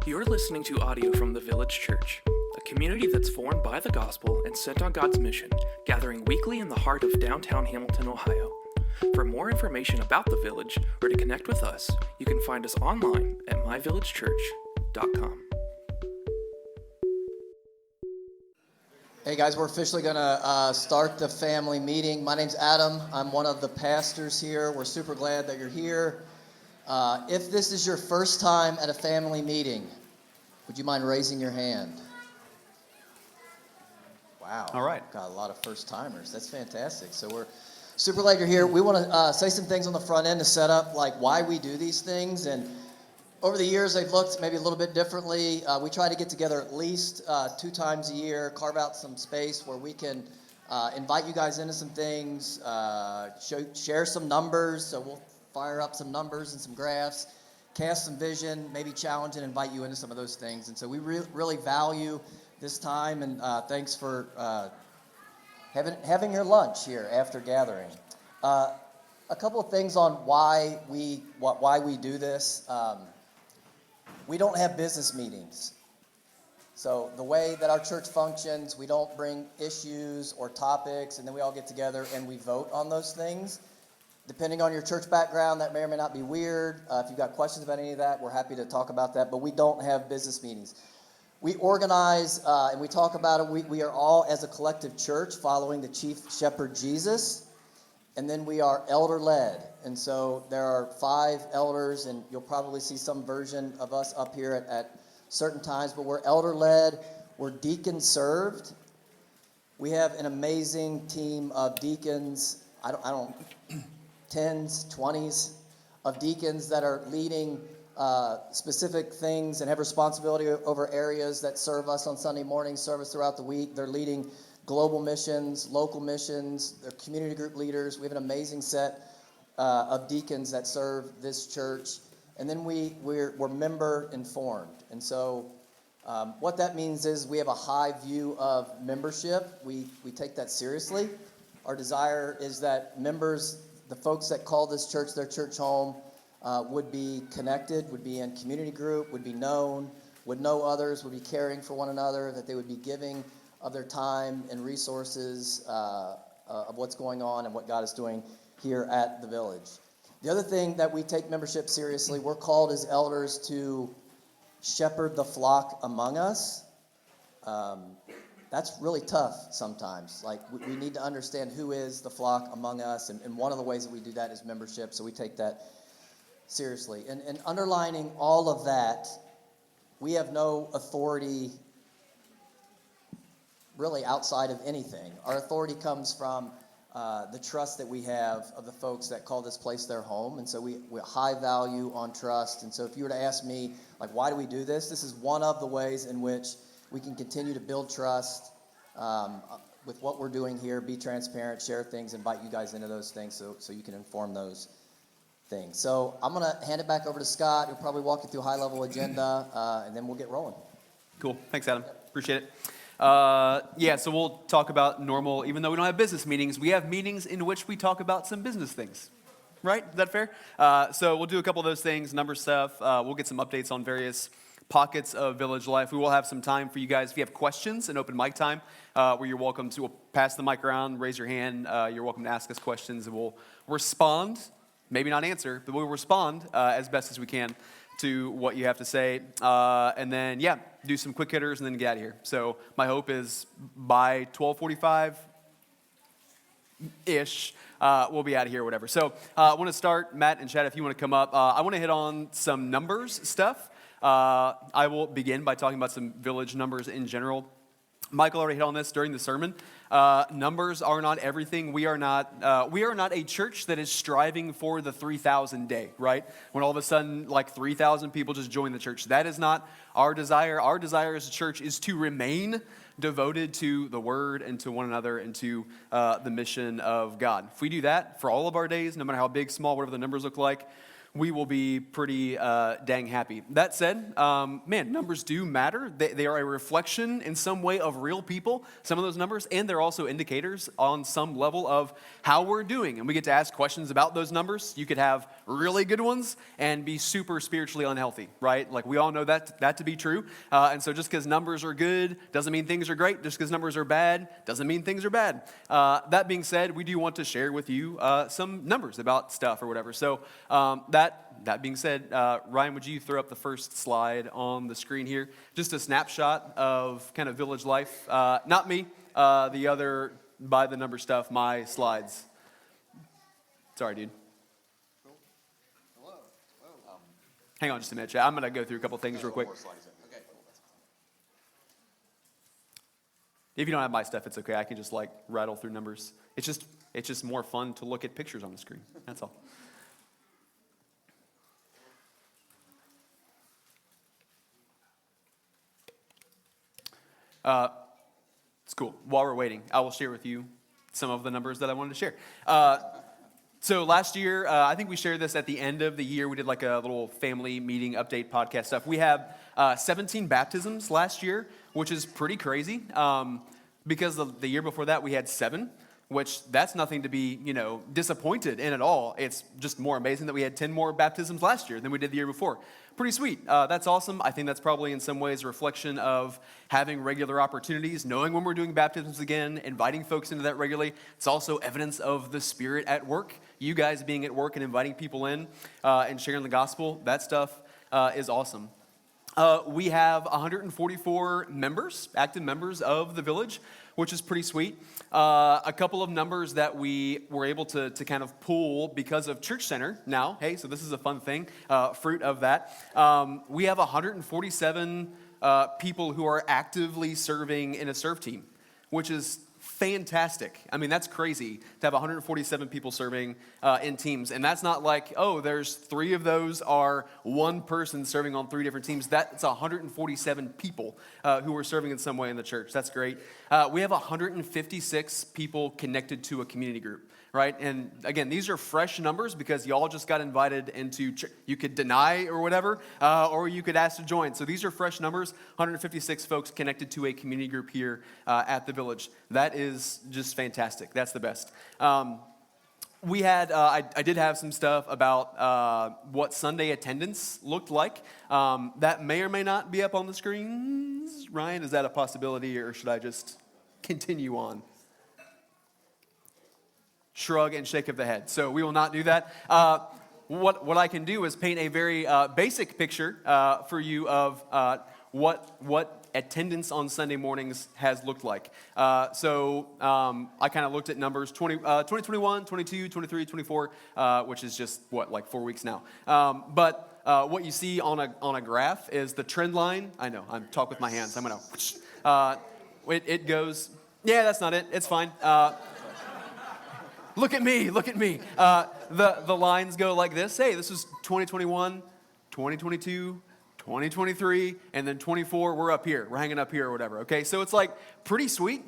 You're listening to audio from the Village Church, a community that's formed by the gospel and sent on God's mission, gathering weekly in the heart of downtown Hamilton, Ohio. For more information about the Village or to connect with us, you can find us online at myvillagechurch.com. Hey guys, we're officially going to start the family meeting. My name's Adam. I'm one of the pastors here. We're super glad that you're here. If this is your first time at a family meeting, would you mind raising your hand? Wow. All right. Got a lot of first timers. That's fantastic. So we're super glad you're here. We want to say some things on the front end to set up like why we do these things. And over the years, they've looked maybe a little bit differently. We try to get together at least 2 times a year, carve out some space where we can invite you guys into some things, share some numbers. So we'll fire up some numbers and some graphs, cast some vision, maybe challenge and invite you into some of those things. And so we really value this time, and thanks for having your lunch here after gathering. A couple of things on why we do this. We don't have business meetings. So the way that our church functions, we don't bring issues or topics, and then we all get together and we vote on those things. Depending on your church background, that may or may not be weird. If you've got questions about any of that, we're happy to talk about that, but we don't have business meetings. We organize and we talk about it. We are all, as a collective church, following the chief shepherd Jesus, and then we are elder-led. And so there are 5 elders, and you'll probably see some version of us up here at certain times, but we're elder-led, we're deacon-served. We have an amazing team of deacons. I don't 10s, 20s of deacons that are leading specific things and have responsibility over areas that serve us on Sunday morning, serve us throughout the week. They're leading global missions, local missions, they're community group leaders. We have an amazing set of deacons that serve this church. And then we're member informed. And so what that means is we have a high view of membership. We take that seriously. Our desire is that members, the folks that call this church their church home, would be connected, would be in community group, would be known, would know others, would be caring for one another, that they would be giving of their time and resources of what's going on and what God is doing here at the Village. The other thing that we take membership seriously, we're called as elders to shepherd the flock among us. That's really tough sometimes. Like, we need to understand who is the flock among us, and one of the ways that we do that is membership, so we take that seriously. And underlining all of that, we have no authority really outside of anything. Our authority comes from the trust that we have of the folks that call this place their home, and so we high value on trust. And so if you were to ask me, like, why do we do this? This is one of the ways in which we can continue to build trust with what we're doing here, be transparent, share things, invite you guys into those things so you can inform those things. So I'm going to hand it back over to Scott, who'll probably walk you through a high-level agenda, and then we'll get rolling. Cool. Thanks, Adam. Appreciate it. So we'll talk about normal, even though we don't have business meetings, we have meetings in which we talk about some business things. Right? Is that fair? So we'll do a couple of those things, number stuff. We'll get some updates on various pockets of Village life. We will have some time for you guys. If you have questions, an open mic time where you're welcome to pass the mic around, raise your hand. You're welcome to ask us questions, and we'll respond, maybe not answer, but we'll respond as best as we can to what you have to say. And then, do some quick hitters and then get out of here. So my hope is by 12:45-ish, we'll be out of here or whatever. So I want to start, Matt and Chad, if you want to come up. I want to hit on some numbers stuff. I will begin by talking about some Village numbers in general. Michael already hit on this during the sermon. Numbers are not everything. We are not a church that is striving for the 3,000 day, right? When all of a sudden, like 3,000 people just join the church. That is not our desire. Our desire as a church is to remain devoted to the Word and to one another and to the mission of God. If we do that for all of our days, no matter how big, small, whatever the numbers look like, we will be pretty dang happy. That said, numbers do matter. They are a reflection in some way of real people, some of those numbers, and they're also indicators on some level of how we're doing. And we get to ask questions about those numbers. You could have really good ones and be super spiritually unhealthy, right? Like we all know that to be true. And so just because numbers are good doesn't mean things are great. Just because numbers are bad doesn't mean things are bad. That being said, we do want to share with you some numbers about stuff or whatever. So that being said, Ryan, would you throw up the first slide on the screen here? Just a snapshot of kind of village life. Not me, the other by the number stuff, my slides. Sorry, dude. Hang on just a minute, chat. I'm going to go through a couple things real quick. If you don't have my stuff, it's okay. I can just like rattle through numbers. It's just more fun to look at pictures on the screen. That's all. It's cool. While we're waiting, I will share with you some of the numbers that I wanted to share. So last year, I think we shared this at the end of the year. We did like a little family meeting update podcast stuff. We have 17 baptisms last year, which is pretty crazy because the year before that we had 7, which that's nothing to be, disappointed in at all. It's just more amazing that we had 10 more baptisms last year than we did the year before. Pretty sweet. That's awesome. I think that's probably in some ways a reflection of having regular opportunities, knowing when we're doing baptisms again, inviting folks into that regularly. It's also evidence of the Spirit at work. You guys being at work and inviting people in and sharing the gospel. That stuff is awesome. We have 144 members, active members of the village, which is pretty sweet. A couple of numbers that we were able to kind of pull because of Church Center now. Hey, so this is a fun thing, fruit of that. We have 147 people who are actively serving in a serve team, which is fantastic. I mean, that's crazy to have 147 people serving in teams. And that's not like, oh, there's 3 of those are one person serving on 3 different teams. That's 147 people who are serving in some way in the church. That's great. We have 156 people connected to a community group, right? And again, these are fresh numbers because y'all just got invited into church. You could deny or whatever, or you could ask to join. So these are fresh numbers, 156 folks connected to a community group here at the village. That is just fantastic. That's the best. We had, I did have some stuff about what Sunday attendance looked like. That may or may not be up on the screens. Ryan, is that a possibility or should I just continue on? Shrug and shake of the head. So we will not do that. What I can do is paint a very basic picture for you of what attendance on Sunday mornings has looked like. So I kind of looked at numbers 2021, 22, 23, 24, which is just like 4 weeks now. But what you see on a graph is the trend line. I know, I'm talking with my hands. I'm gonna, it goes, yeah, that's not it. It's fine. Look at me. The lines go like this. Hey, this is 2021, 2022, 2023, and then 24, we're up here. We're hanging up here or whatever, okay? So it's like pretty sweet.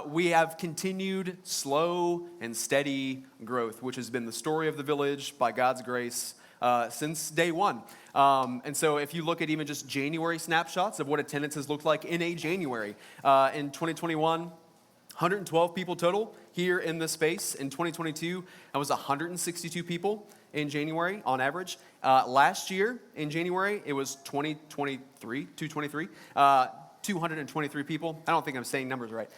We have continued slow and steady growth, which has been the story of the village by God's grace since day one. And so if you look at even just January snapshots of what attendance has looked like in a January, in 2021, 112 people total here in this space. In 2022, that was 162 people in January on average. Last year in January, it was 223 people. I don't think I'm saying numbers right.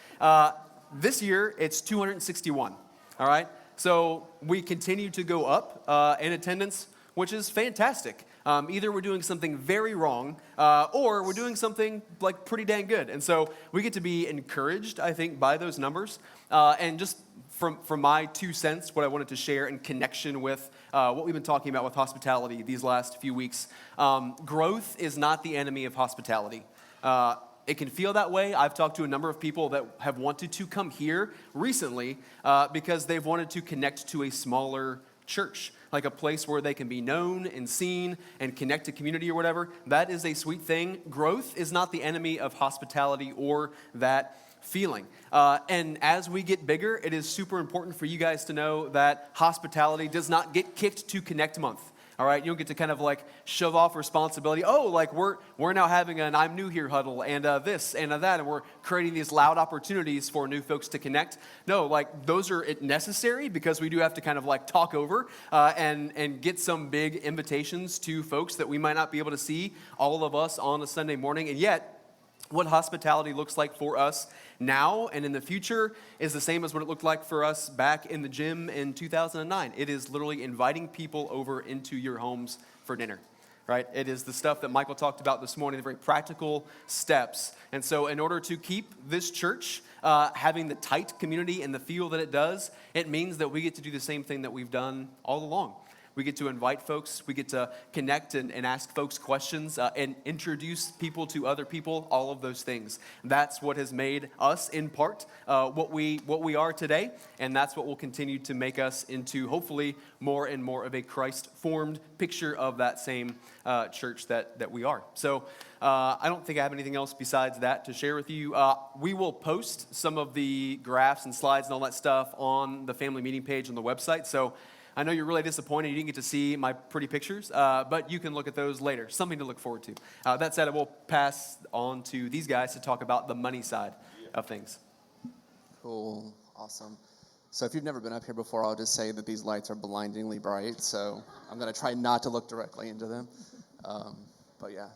This year, it's 261, all right? So we continue to go up in attendance, which is fantastic. Either we're doing something very wrong or we're doing something like pretty dang good. And so we get to be encouraged, I think, by those numbers. And just from my 2 cents, what I wanted to share in connection with what we've been talking about with hospitality these last few weeks, growth is not the enemy of hospitality. It can feel that way. I've talked to a number of people that have wanted to come here recently because they've wanted to connect to a smaller church, like a place where they can be known and seen and connect to community or whatever. That is a sweet thing. Growth is not the enemy of hospitality or that feeling. And as we get bigger, it is super important for you guys to know that hospitality does not get kicked to Connect Month. All right, you don't get to kind of like shove off responsibility. Oh, like we're now having an I'm new here huddle and this and that, and we're creating these loud opportunities for new folks to connect. No, like those are necessary because we do have to kind of like talk over and get some big invitations to folks that we might not be able to see all of us on a Sunday morning, and yet what hospitality looks like for us now and in the future is the same as what it looked like for us back in the gym in 2009. It is literally inviting people over into your homes for dinner, right? It is the stuff that Michael talked about this morning, the very practical steps. And so in order to keep this church having the tight community and the feel that it does, it means that we get to do the same thing that we've done all along. We get to invite folks, we get to connect and ask folks questions and introduce people to other people, all of those things. That's what has made us, in part, what we are today, and that's what will continue to make us into, hopefully, more and more of a Christ-formed picture of that same church that we are. So I don't think I have anything else besides that to share with you. We will post some of the graphs and slides and all that stuff on the family meeting page on the website, so I know you're really disappointed you didn't get to see my pretty pictures, but you can look at those later. Something to look forward to. That said, I will pass on to these guys to talk about the money side of things. Cool. Awesome. So if you've never been up here before, I'll just say that these lights are blindingly bright, so I'm going to try not to look directly into them. But yeah.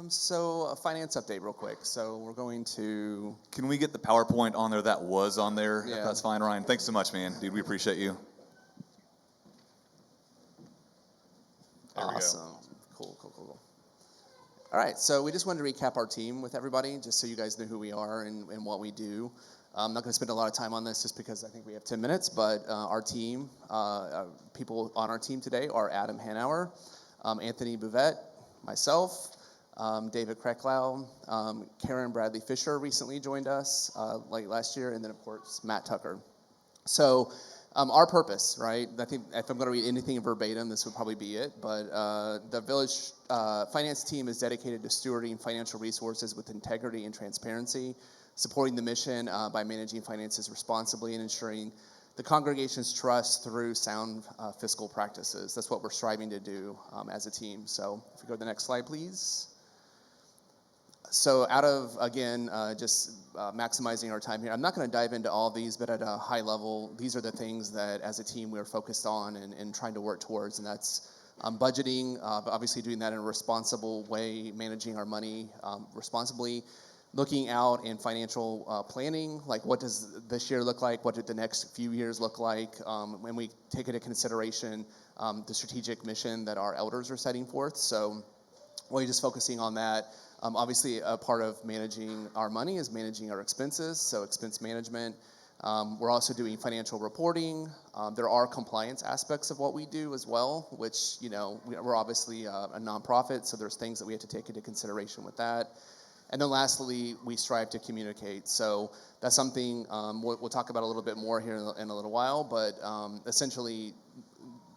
So a finance update real quick. So we're going to... Can we get the PowerPoint on there that was on there? Yeah. If that's fine, Ryan. Thanks so much, man. Dude, we appreciate you. There we go. Awesome. Cool. All right, so we just wanted to recap our team with everybody, just so you guys know who we are and what we do. I'm not going to spend a lot of time on this just because I think we have 10 minutes, but our team, people on our team today are Adam Hanauer, Anthony Bouvette, myself, David Krecklau, Karen Bradley Fisher recently joined us late last year, and then, of course, Matt Tucker. So our purpose, right? I think if I'm going to read anything verbatim, this would probably be it. But the Village finance team is dedicated to stewarding financial resources with integrity and transparency, supporting the mission by managing finances responsibly and ensuring the congregation's trust through sound fiscal practices. That's what we're striving to do as a team. So if we go to the next slide, please. So out of, again, just maximizing our time here, I'm not going to dive into all these, but at a high level, these are the things that as a team we're focused on and trying to work towards, and that's budgeting, obviously doing that in a responsible way, managing our money responsibly, looking out in financial planning, like what does this year look like, what did the next few years look like, when we take into consideration the strategic mission that our elders are setting forth. So we're just focusing on that. Obviously, a part of managing our money is managing our expenses, so expense management. We're also doing financial reporting. There are compliance aspects of what we do as well, which, you know, we're obviously a nonprofit, so there's things that we have to take into consideration with that. And then lastly, we strive to communicate. So that's something we'll talk about a little bit more here in a little while, but essentially,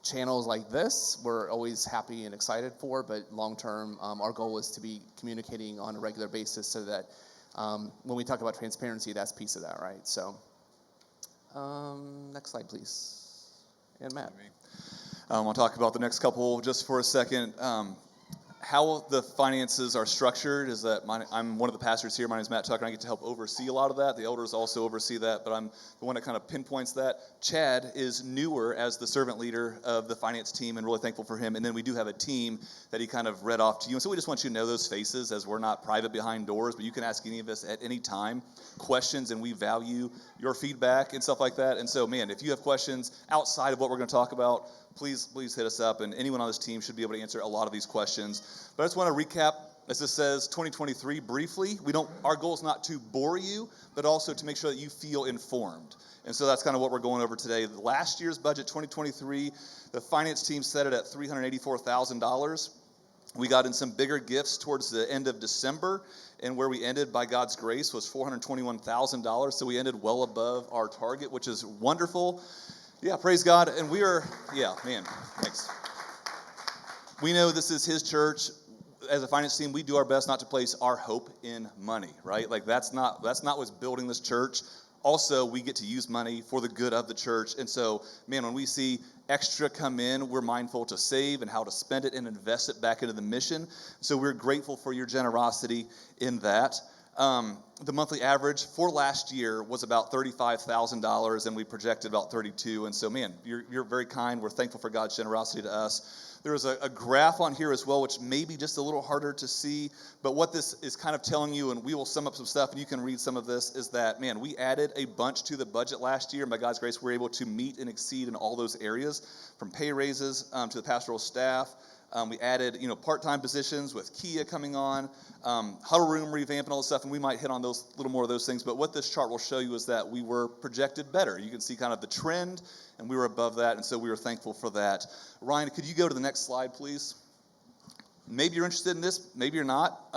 channels like this we're always happy and excited for, but long term our goal is to be communicating on a regular basis so that when we talk about transparency, that's a piece of that, right? So next slide, please. And Matt. I'll talk about the next couple just for a second. How the finances are structured is that I'm one of the pastors here. My name is Matt Tucker, and I get to help oversee a lot of that. The elders also oversee that, but I'm the one that kind of pinpoints that. Chad is newer as the servant leader of the finance team, and really thankful for him. And then we do have a team that he kind of read off to you. And so we just want you to know those faces, as we're not private behind doors, but you can ask any of us at any time questions, and we value your feedback and stuff like that. And so, man, if you have questions outside of what we're going to talk about, please hit us up, and anyone on this team should be able to answer a lot of these questions. But I just want to recap, as this says, 2023 briefly. Our goal is not to bore you, but also to make sure that you feel informed. And so that's kind of what we're going over today. Last year's budget, 2023, the finance team set it at $384,000. We got in some bigger gifts towards the end of December, and where we ended, by God's grace, was $421,000. So we ended well above our target, which is wonderful. Yeah, praise God. And thanks. We know this is his church. As a finance team, we do our best not to place our hope in money, right? Like that's not what's building this church. Also, we get to use money for the good of the church. And so, man, when we see extra come in, we're mindful to save and how to spend it and invest it back into the mission. So we're grateful for your generosity in that. The monthly average for last year was about $35,000, and we projected about $32,000. And so, man, you're very kind. We're thankful for God's generosity to us. There was a graph on here as well, which may be just a little harder to see, but what this is kind of telling you, and we will sum up some stuff, and you can read some of this, is that, man, we added a bunch to the budget last year, and by God's grace, we're able to meet and exceed in all those areas, from pay raises to the pastoral staff. We added, part-time positions with Kia coming on, huddle room revamp and all this stuff, and we might hit on those little more of those things. But what this chart will show you is that we were projected better. You can see kind of the trend, and we were above that, and so we were thankful for that. Ryan, could you go to the next slide, please? Maybe you're interested in this, maybe you're not.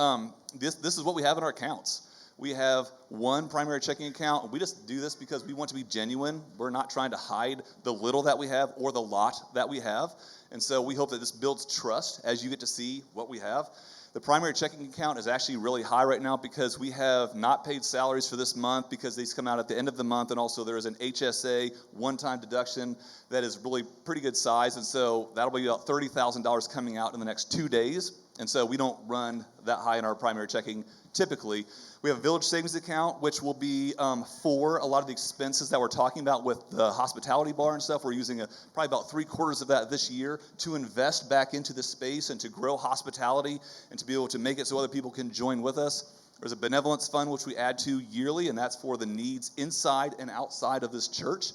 This is what we have in our accounts. We have one primary checking account. We just do this because we want to be genuine. We're not trying to hide the little that we have or the lot that we have. And so we hope that this builds trust as you get to see what we have. The primary checking account is actually really high right now because we have not paid salaries for this month because these come out at the end of the month. And also there is an HSA one-time deduction that is really pretty good size. And so that'll be about $30,000 coming out in the next 2 days. And so we don't run that high in our primary checking typically. We have a Village Savings Account, which will be for a lot of the expenses that we're talking about with the hospitality bar and stuff. We're using probably about 3/4 of that this year to invest back into the space and to grow hospitality and to be able to make it so other people can join with us. There's a benevolence fund, which we add to yearly, and that's for the needs inside and outside of this church.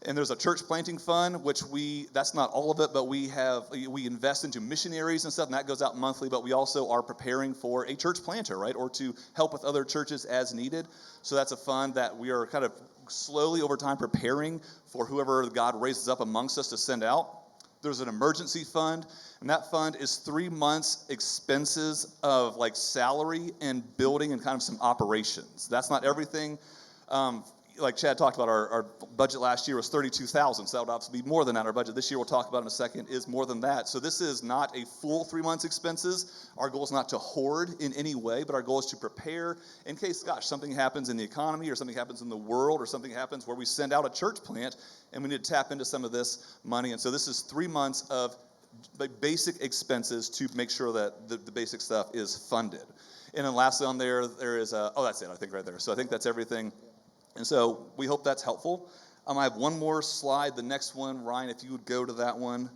And there's a church planting fund, which that's not all of it, but we invest into missionaries and stuff, and that goes out monthly, but we also are preparing for a church planter, right, or to help with other churches as needed. So that's a fund that we are kind of slowly over time preparing for whoever God raises up amongst us to send out. There's an emergency fund, and that fund is 3 months expenses of like salary and building and kind of some operations. That's not everything. Like Chad talked about, our budget last year was $32,000, so that would obviously be more than that. Our budget this year, we'll talk about in a second, is more than that. So this is not a full 3 months expenses. Our goal is not to hoard in any way, but our goal is to prepare in case, gosh, something happens in the economy or something happens in the world or something happens where we send out a church plant and we need to tap into some of this money. And so this is 3 months of basic expenses to make sure that the basic stuff is funded. And then lastly on there is, that's it, I think right there. So I think that's everything. And so we hope that's helpful. I have one more slide. The next one, Ryan, if you would go to that one.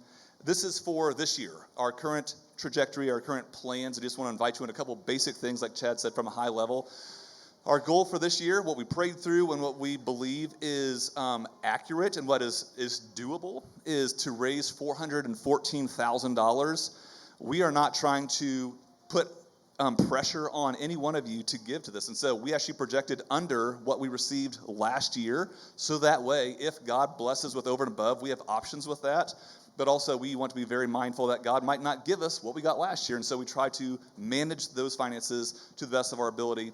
This is for this year, our current trajectory, our current plans. I just want to invite you in a couple basic things, like Chad said, from a high level. Our goal for this year, what we prayed through and what we believe is accurate and what is doable, is to raise $414,000. We are not trying to put pressure on any one of you to give to this. And so we actually projected under what we received last year. So that way, if God blesses with over and above, we have options with that. But also we want to be very mindful that God might not give us what we got last year. And so we try to manage those finances to the best of our ability.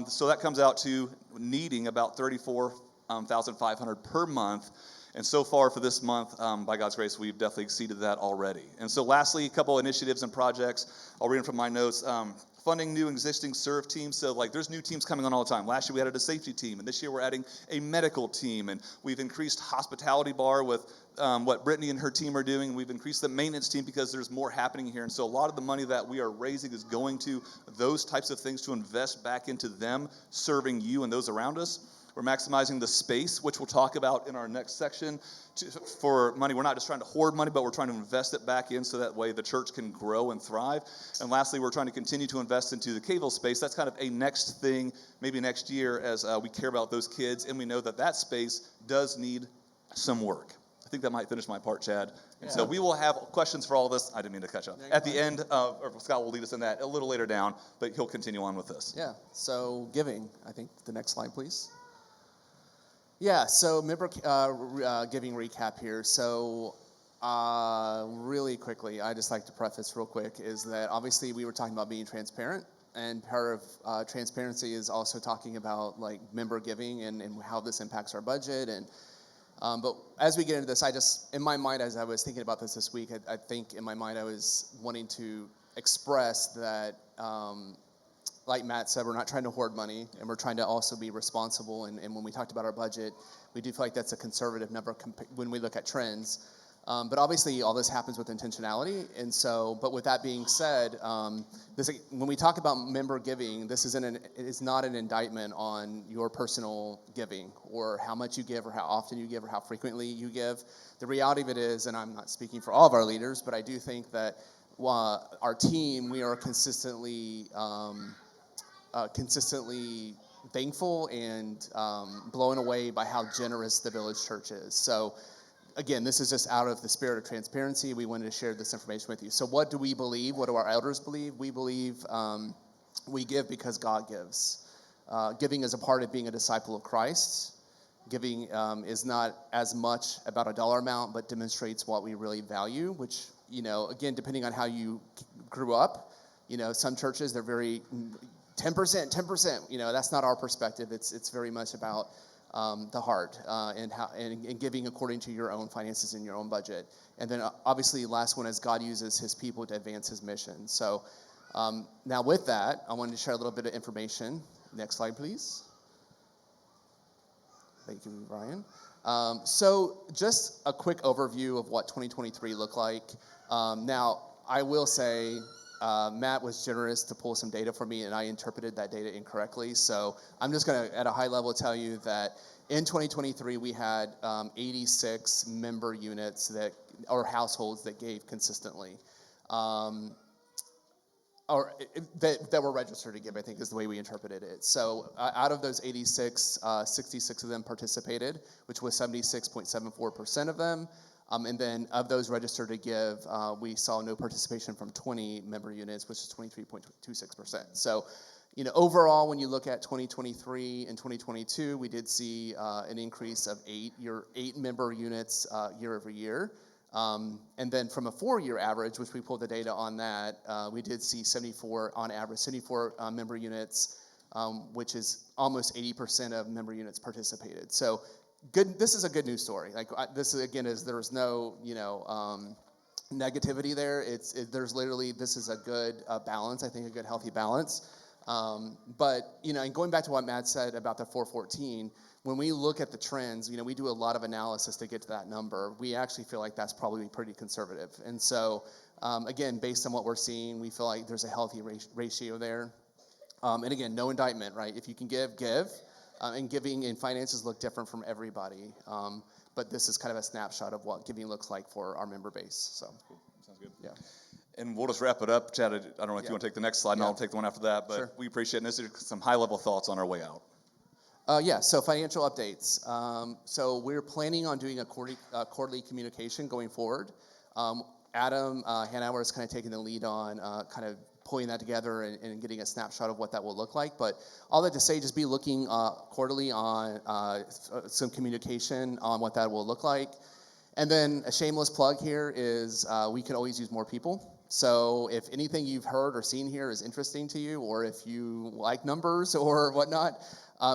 So that comes out to needing about $34,500 per month. And so far for this month, by God's grace, we've definitely exceeded that already. And so lastly, a couple initiatives and projects. I'll read them from my notes. Funding new existing serve teams. So there's new teams coming on all the time. Last year we added a safety team, and this year we're adding a medical team. And we've increased hospitality bar with what Brittany and her team are doing. We've increased the maintenance team because there's more happening here. And so a lot of the money that we are raising is going to those types of things to invest back into them, serving you and those around us. We're maximizing the space, which we'll talk about in our next section, for money. We're not just trying to hoard money, but we're trying to invest it back in so that way the church can grow and thrive. And lastly, we're trying to continue to invest into the Caveville space. That's kind of a next thing, maybe next year, as we care about those kids, and we know that that space does need some work. I think that might finish my part, Chad. And so we will have questions for all of this. I didn't mean to cut you off. At the end, or Scott will lead us in that a little later down, but he'll continue on with this. Yeah, so giving, I think the next slide, please. Yeah, so member giving recap here. So really quickly, I just like to preface real quick is that obviously we were talking about being transparent, and part of transparency is also talking about member giving and how this impacts our budget. And but as we get into this, in my mind, as I was thinking about this week, I think in my mind I was wanting to express that like Matt said, we're not trying to hoard money, and we're trying to also be responsible. And when we talked about our budget, we do feel like that's a conservative number when we look at trends. But obviously, all this happens with intentionality. And so, but with that being said, when we talk about member giving, this is not an indictment on your personal giving or how much you give or how often you give or how frequently you give. The reality of it is, and I'm not speaking for all of our leaders, but I do think that our team, we are consistently thankful and blown away by how generous the Village Church is. So again, this is just out of the spirit of transparency. We wanted to share this information with you. So what do we believe? What do our elders believe? We believe we give because God gives. Giving is a part of being a disciple of Christ. Giving is not as much about a dollar amount, but demonstrates what we really value, which, again, depending on how you grew up, some churches, they're very 10%, that's not our perspective. It's very much about the heart and giving according to your own finances and your own budget. And then obviously last one is God uses his people to advance his mission. So now with that, I wanted to share a little bit of information. Next slide, please. Thank you, Brian. So just a quick overview of what 2023 looked like. Now, I will say Matt was generous to pull some data for me, and I interpreted that data incorrectly. So I'm just going to, at a high level, tell you that in 2023, we had 86 member units or households that gave consistently. That were registered to give, I think is the way we interpreted it. So out of those 86, 66 of them participated, which was 76.74% of them. And then of those registered to give, we saw no participation from 20 member units, which is 23.26%. So, overall, when you look at 2023 and 2022, we did see an increase of 8 member units year over year. And then from a 4-year average, which we pulled the data on that, we did see 74 member units, which is almost 80% of member units participated. So good. This is a good news story. This is there's no negativity there. There's literally, this is a good balance. I think a good healthy balance. But and going back to what Matt said about the 414. When we look at the trends, we do a lot of analysis to get to that number. We actually feel like that's probably pretty conservative. And so, again, based on what we're seeing, we feel like there's a healthy ratio there. And again, no indictment, right? If you can give. And giving and finances look different from everybody. But this is kind of a snapshot of what giving looks like for our member base. So, cool. Sounds good. Yeah. And we'll just wrap it up. Chad, I don't know if you want to take the next slide, and I'll take the one after that. But Sure. We appreciate it. And this is some high-level thoughts on our way out. So financial updates. So we're planning on doing a quarterly communication going forward. Adam Hanauer is kind of taking the lead on kind of pulling that together and getting a snapshot of what that will look like. But all that to say, just be looking quarterly on some communication on what that will look like. And then a shameless plug here is we could always use more people. So if anything you've heard or seen here is interesting to you, or if you like numbers or whatnot,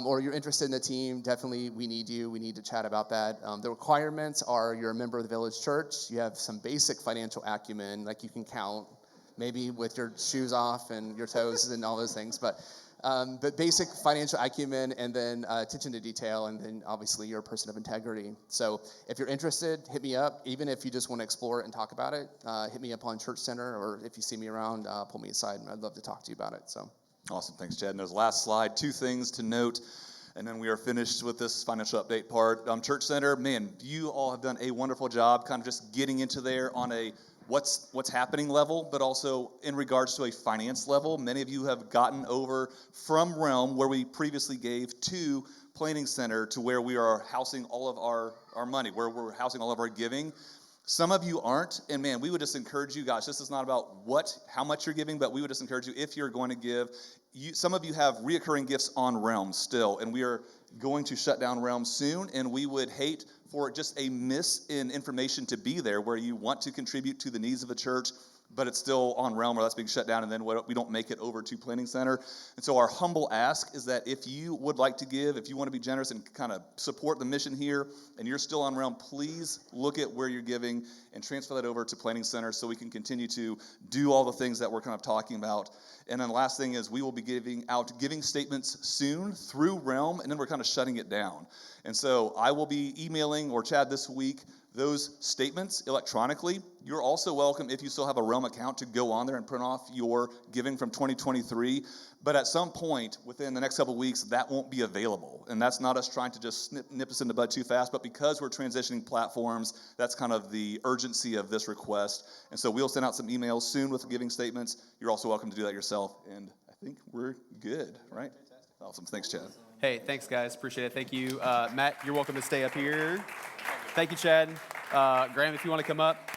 or you're interested in the team, definitely we need you. We need to chat about that. The requirements are you're a member of the Village Church. You have some basic financial acumen, like you can count, maybe with your shoes off and your toes and all those things. But basic financial acumen, and then attention to detail, and then obviously you're a person of integrity. So if you're interested, hit me up. Even if you just want to explore it and talk about it, hit me up on Church Center, or if you see me around, pull me aside, and I'd love to talk to you about it. So. Awesome. Thanks, Chad. And there's the last slide, 2 things to note, and then we are finished with this financial update part. Church Center, man, you all have done a wonderful job kind of just getting into there on a what's happening level, but also in regards to a finance level. Many of you have gotten over from Realm, where we previously gave, to Planning Center, to where we are housing all of our money, where we're housing all of our giving. Some of you aren't, and man, we would just encourage you guys. This is not about how much you're giving, but we would just encourage you, if you're going to give. Some of you have reoccurring gifts on Realm still, and we are going to shut down Realm soon, and we would hate for just a miss in information to be there where you want to contribute to the needs of a church, but it's still on Realm, or that's being shut down, and then we don't make it over to Planning Center. And so our humble ask is that if you would like to give, if you want to be generous and kind of support the mission here, and you're still on Realm, please look at where you're giving and transfer that over to Planning Center so we can continue to do all the things that we're kind of talking about. And then the last thing is we will be giving out giving statements soon through Realm, and then we're kind of shutting it down. And so I will be emailing, or Chad this week, those statements electronically. You're also welcome, if you still have a Realm account, to go on there and print off your giving from 2023. But at some point within the next couple of weeks, that won't be available. And that's not us trying to just nip us in the bud too fast, but because we're transitioning platforms, that's kind of the urgency of this request. And so we'll send out some emails soon with giving statements. You're also welcome to do that yourself. And I think we're good, right? Awesome. Thanks, Chad. Hey, thanks, guys. Appreciate it. Thank you. Matt, you're welcome to stay up here. Thank you, Chad. Graham, if you want to come up.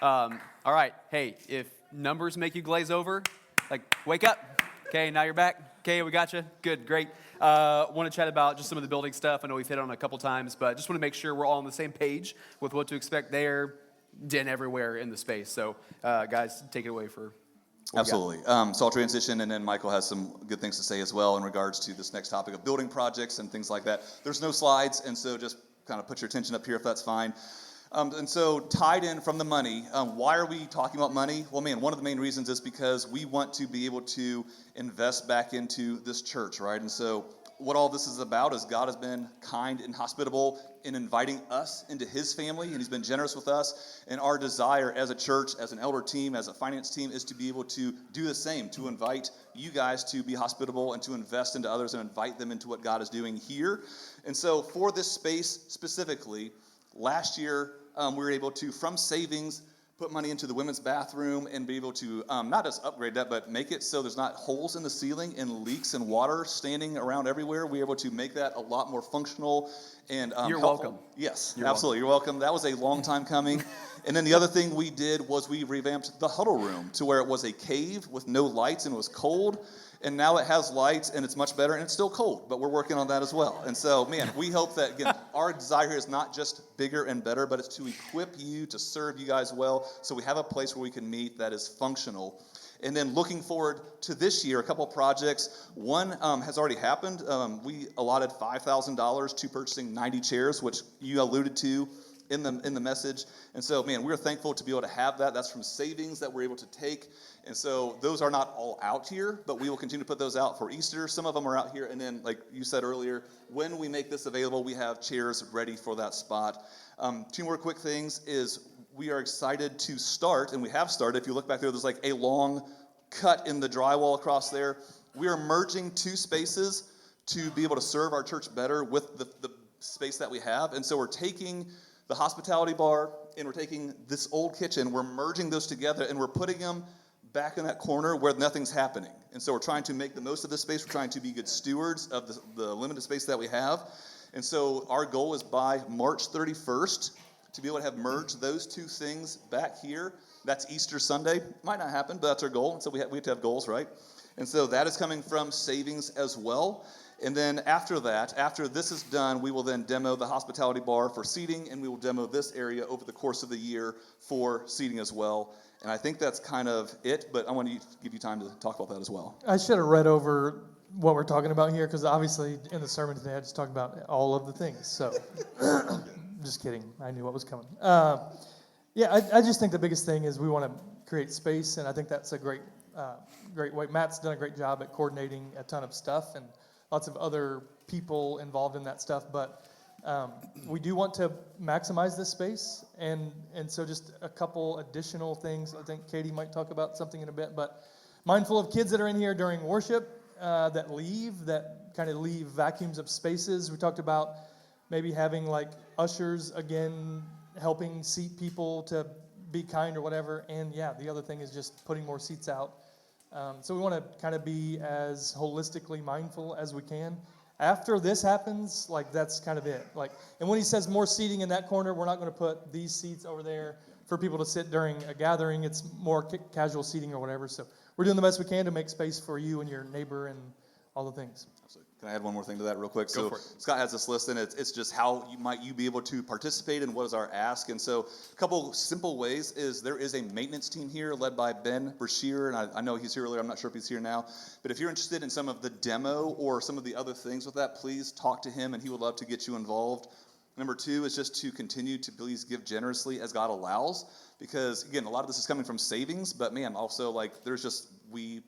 All right. Hey, if numbers make you glaze over, like, wake up. Okay, now you're back. Okay, we got you. Good, great. Want to chat about just some of the building stuff. I know we've hit on it a couple times, but just want to make sure we're all on the same page with what to expect there, and everywhere in the space. So, guys, take it away for... Absolutely. So I'll transition, and then Michael has some good things to say as well in regards to this next topic of building projects and things like that. There's no slides, and so just kind of put your attention up here if that's fine. And so tied in from the money, why are we talking about money? Well, man, one of the main reasons is because we want to be able to invest back into this church, right? And so what all this is about is God has been kind and hospitable in inviting us into his family, and he's been generous with us. And our desire as a church, as an elder team, as a finance team, is to be able to do the same, to invite you guys to be hospitable and to invest into others and invite them into what God is doing here. And so for this space specifically, last year we were able to, from savings, put money into the women's bathroom and be able to not just upgrade that, but make it so there's not holes in the ceiling and leaks and water standing around everywhere. We were able to make that a lot more functional and You're helpful. welcome. Yes, You're absolutely. You're welcome. That was a long time coming. And then the other thing we did was we revamped the huddle room to where it was a cave with no lights and it was cold. And now it has lights and it's much better and it's still cold, but we're working on that as well. And so, man, we hope that, again, our desire here is not just bigger and better, but it's to equip you, to serve you guys well, so we have a place where we can meet that is functional. And then looking forward to this year, a couple of projects. One has already happened. We allotted $5,000 to purchasing 90 chairs, which you alluded to in the message. And so, man, we're thankful to be able to have that. That's from savings that we're able to take. And so those are not all out here, but we will continue to put those out for Easter. Some of them are out here. And then, like you said earlier, when we make this available, we have chairs ready for that spot. Two more quick things is we are excited to start, and we have started. If you look back there, there's like a long cut in the drywall across there. We are merging two spaces to be able to serve our church better with the space that we have. And so we're taking the hospitality bar and we're taking this old kitchen, we're merging those together and we're putting them back in that corner where nothing's happening. And so we're trying to make the most of this space. We're trying to be good stewards of the limited space that we have. And so our goal is by March 31st to be able to have merged those two things back here. That's Easter Sunday. Might not happen, but that's our goal. And so we have to have goals, right? And so that is coming from savings as well. And then after that, after this is done, we will then demo the hospitality bar for seating, and we will demo this area over the course of the year for seating as well. And I think that's kind of it, but I want to give you time to talk about that as well. I should have read over what we're talking about here, because obviously in the sermon today I just talked about all of the things. So, just kidding. I knew what was coming. I just think the biggest thing is we want to create space, and I think that's a great way. Matt's done a great job at coordinating a ton of stuff, and lots of other people involved in that stuff, but we do want to maximize this space, and so just a couple additional things. I think Katie might talk about something in a bit, but mindful of kids that are in here during worship that kind of leave vacuums of spaces. We talked about maybe having like ushers again helping seat people to be kind or whatever, and the other thing is just putting more seats out. So we want to kind of be as holistically mindful as we can. After this happens, like that's kind of it. Like, and when he says more seating in that corner, we're not going to put these seats over there for people to sit during a gathering. It's more casual seating or whatever. So we're doing the best we can to make space for you and your neighbor and all the things. Can I add one more thing to that real quick? Go for it. Scott has this list, and it's just how you be able to participate and what is our ask. And so a couple simple ways is there is a maintenance team here led by Ben Brashear, and I know he's here earlier. I'm not sure if he's here now. But if you're interested in some of the demo or some of the other things with that, please talk to him, and he would love to get you involved. Number two is just to continue to please give generously as God allows, because, again, a lot of this is coming from savings, but, man, also, like, there's just we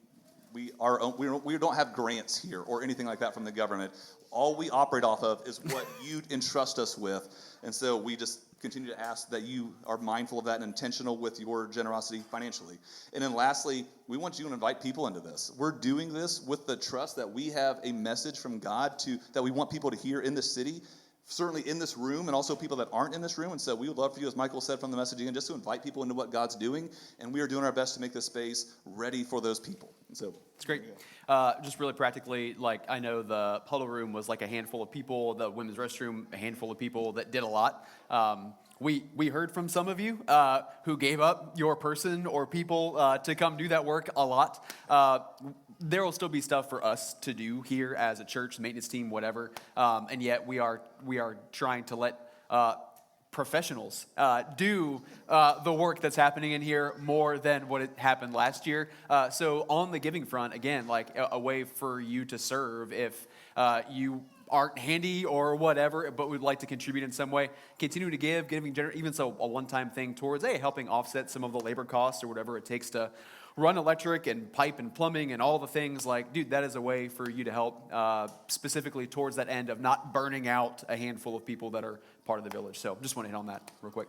don't have grants here or anything like that from the government. All we operate off of is what you entrust us with. And so we just continue to ask that you are mindful of that and intentional with your generosity financially. And then lastly, we want you to invite people into this. We're doing this with the trust that we have a message from God that we want people to hear in the city, certainly in this room, and also people that aren't in this room. And so we would love for you, as Michael said from the message again, just to invite people into what God's doing. And we are doing our best to make this space ready for those people. And so It's great. Just really practically, like I know the huddle room was like a handful of people, the women's restroom, a handful of people that did a lot. We heard from some of you who gave up your person or people to come do that work a lot. There will still be stuff for us to do here as a church, maintenance team, whatever. And yet we are trying to let professionals do the work that's happening in here more than what it happened last year. So on the giving front, again, like a way for you to serve if you aren't handy or whatever, but would like to contribute in some way, continue to give, even so a one-time thing towards, helping offset some of the labor costs or whatever it takes to run electric and pipe and plumbing and all the things. Like, dude, that is a way for you to help specifically towards that end of not burning out a handful of people that are part of the village. So just want to hit on that real quick.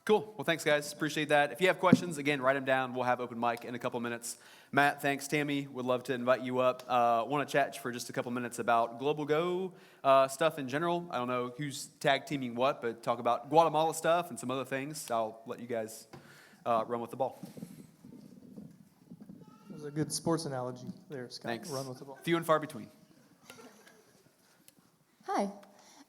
Cool. Well, thanks, guys. Appreciate that. If you have questions, again, write them down. We'll have open mic in a couple minutes. Matt, thanks. Tammy, would love to invite you up. Want to chat for just a couple minutes about Global Go stuff in general. I don't know who's tag teaming what, but talk about Guatemala stuff and some other things. I'll let you guys run with the ball. That was a good sports analogy there, Scott. Thanks. Run with the ball. Few and far between. Hi,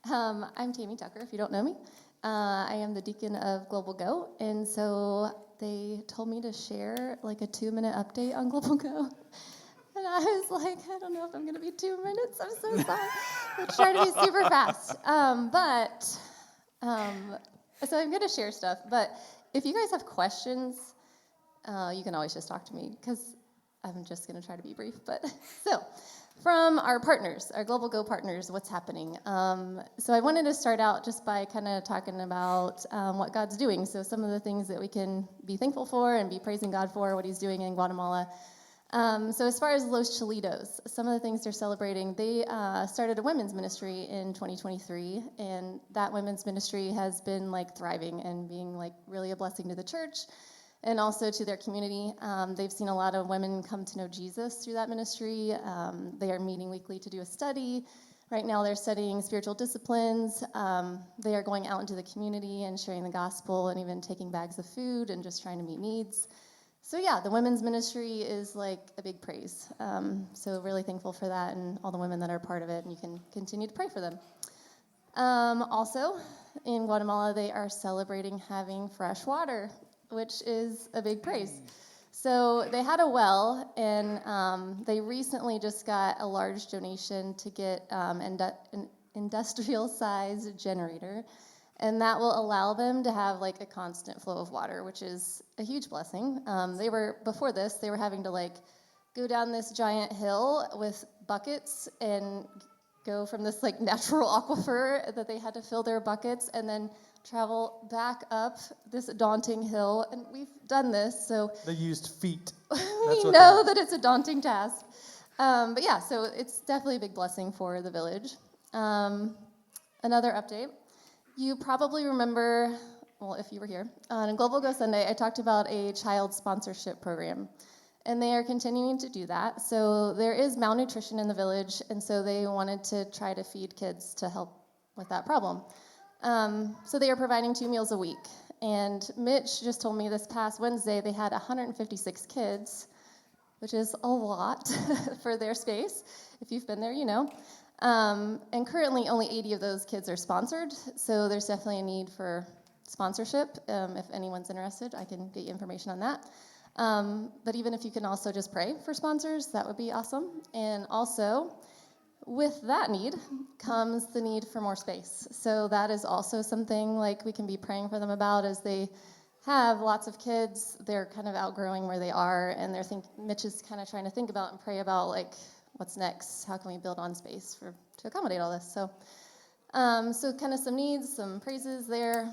I'm Tammy Tucker, if you don't know me. I am the deacon of Global Go, and so they told me to share like a 2-minute update on Global Go. And I was like, I don't know if I'm going to be 2 minutes. I'm so sorry. Let's try to be super fast. So I'm going to share stuff, but if you guys have questions, you can always just talk to me, because I'm just going to try to be brief. But so, from our partners, our Global Go partners, what's happening? So I wanted to start out just by kind of talking about what God's doing. So some of the things that we can be thankful for and be praising God for, what he's doing in Guatemala. So as far as Los Cholitos, some of the things they're celebrating, they started a women's ministry in 2023, and that women's ministry has been like thriving and being like really a blessing to the church and also to their community. They've seen a lot of women come to know Jesus through that ministry. They are meeting weekly to do a study. Right now they're studying spiritual disciplines. They are going out into the community and sharing the gospel and even taking bags of food and just trying to meet needs. So yeah, the women's ministry is like a big praise. So really thankful for that and all the women that are part of it, and you can continue to pray for them. Also, in Guatemala, they are celebrating having fresh water, which is a big praise. So they had a well, and they recently just got a large donation to get an industrial-sized generator, and that will allow them to have like a constant flow of water, which is a huge blessing. Before this, they were having to like go down this giant hill with buckets and go from this like natural aquifer that they had to fill their buckets and then travel back up this daunting hill. And we've done this, so They used feet. we know that it's a daunting task. But yeah, so it's definitely a big blessing for the village. Another update. You probably remember, well, if you were here, on Global Go Sunday, I talked about a child sponsorship program. And they are continuing to do that. So there is malnutrition in the village, and so they wanted to try to feed kids to help with that problem. So they are providing 2 meals a week. And Mitch just told me this past Wednesday they had 156 kids, which is a lot for their space. If you've been there, you know. And currently only 80 of those kids are sponsored, so there's definitely a need for sponsorship. If anyone's interested, I can get you information on that. But even if you can also just pray for sponsors, that would be awesome. And also, with that need comes the need for more space. So that is also something like we can be praying for them about as they have lots of kids. They're kind of outgrowing where they are, and Mitch is kind of trying to think about and pray about like what's next. How can we build on space to accommodate all this? So kind of some needs, some praises there.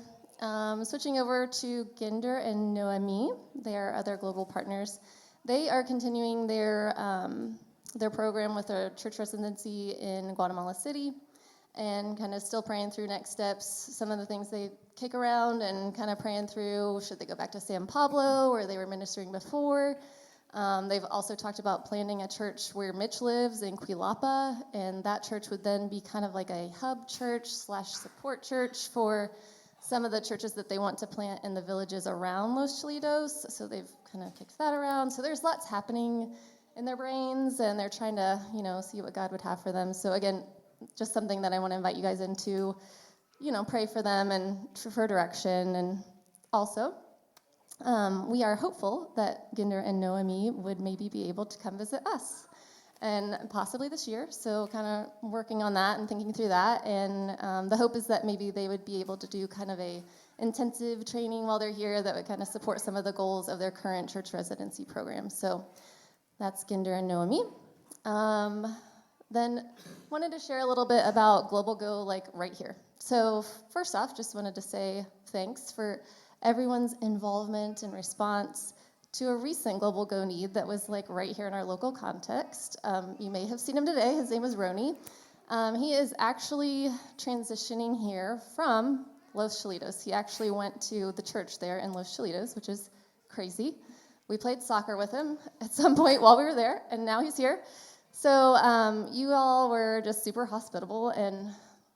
Switching over to Ginder and Noemi, they are other global partners. They are continuing their program with a church residency in Guatemala City. and kind of still praying through next steps, some of the things they kick around, and kind of praying through, should they go back to San Pablo where they were ministering before. They've also talked about planning a church where Mitch lives in Quilapa, and that church would then be kind of like a hub church / support church for some of the churches that they want to plant in the villages around Los Cholitos. So they've kind of kicked that around. So there's lots happening in their brains, and they're trying to, see what God would have for them. So again, just something that I want to invite you guys into, pray for them and for direction. And also, we are hopeful that Ginder and Noemi would maybe be able to come visit us, and possibly this year. So kind of working on that and thinking through that. And the hope is that maybe they would be able to do kind of a intensive training while they're here that would kind of support some of the goals of their current church residency program. So that's Ginder and Noemi. Then wanted to share a little bit about Global Go, like right here. So first off, just wanted to say thanks for everyone's involvement and response to a recent Global Go need that was like right here in our local context. You may have seen him today. His name is Roni. He is actually transitioning here from Los Cholitos. He actually went to the church there in Los Cholitos, which is crazy. We played soccer with him at some point while we were there, and now he's here. So you all were just super hospitable, and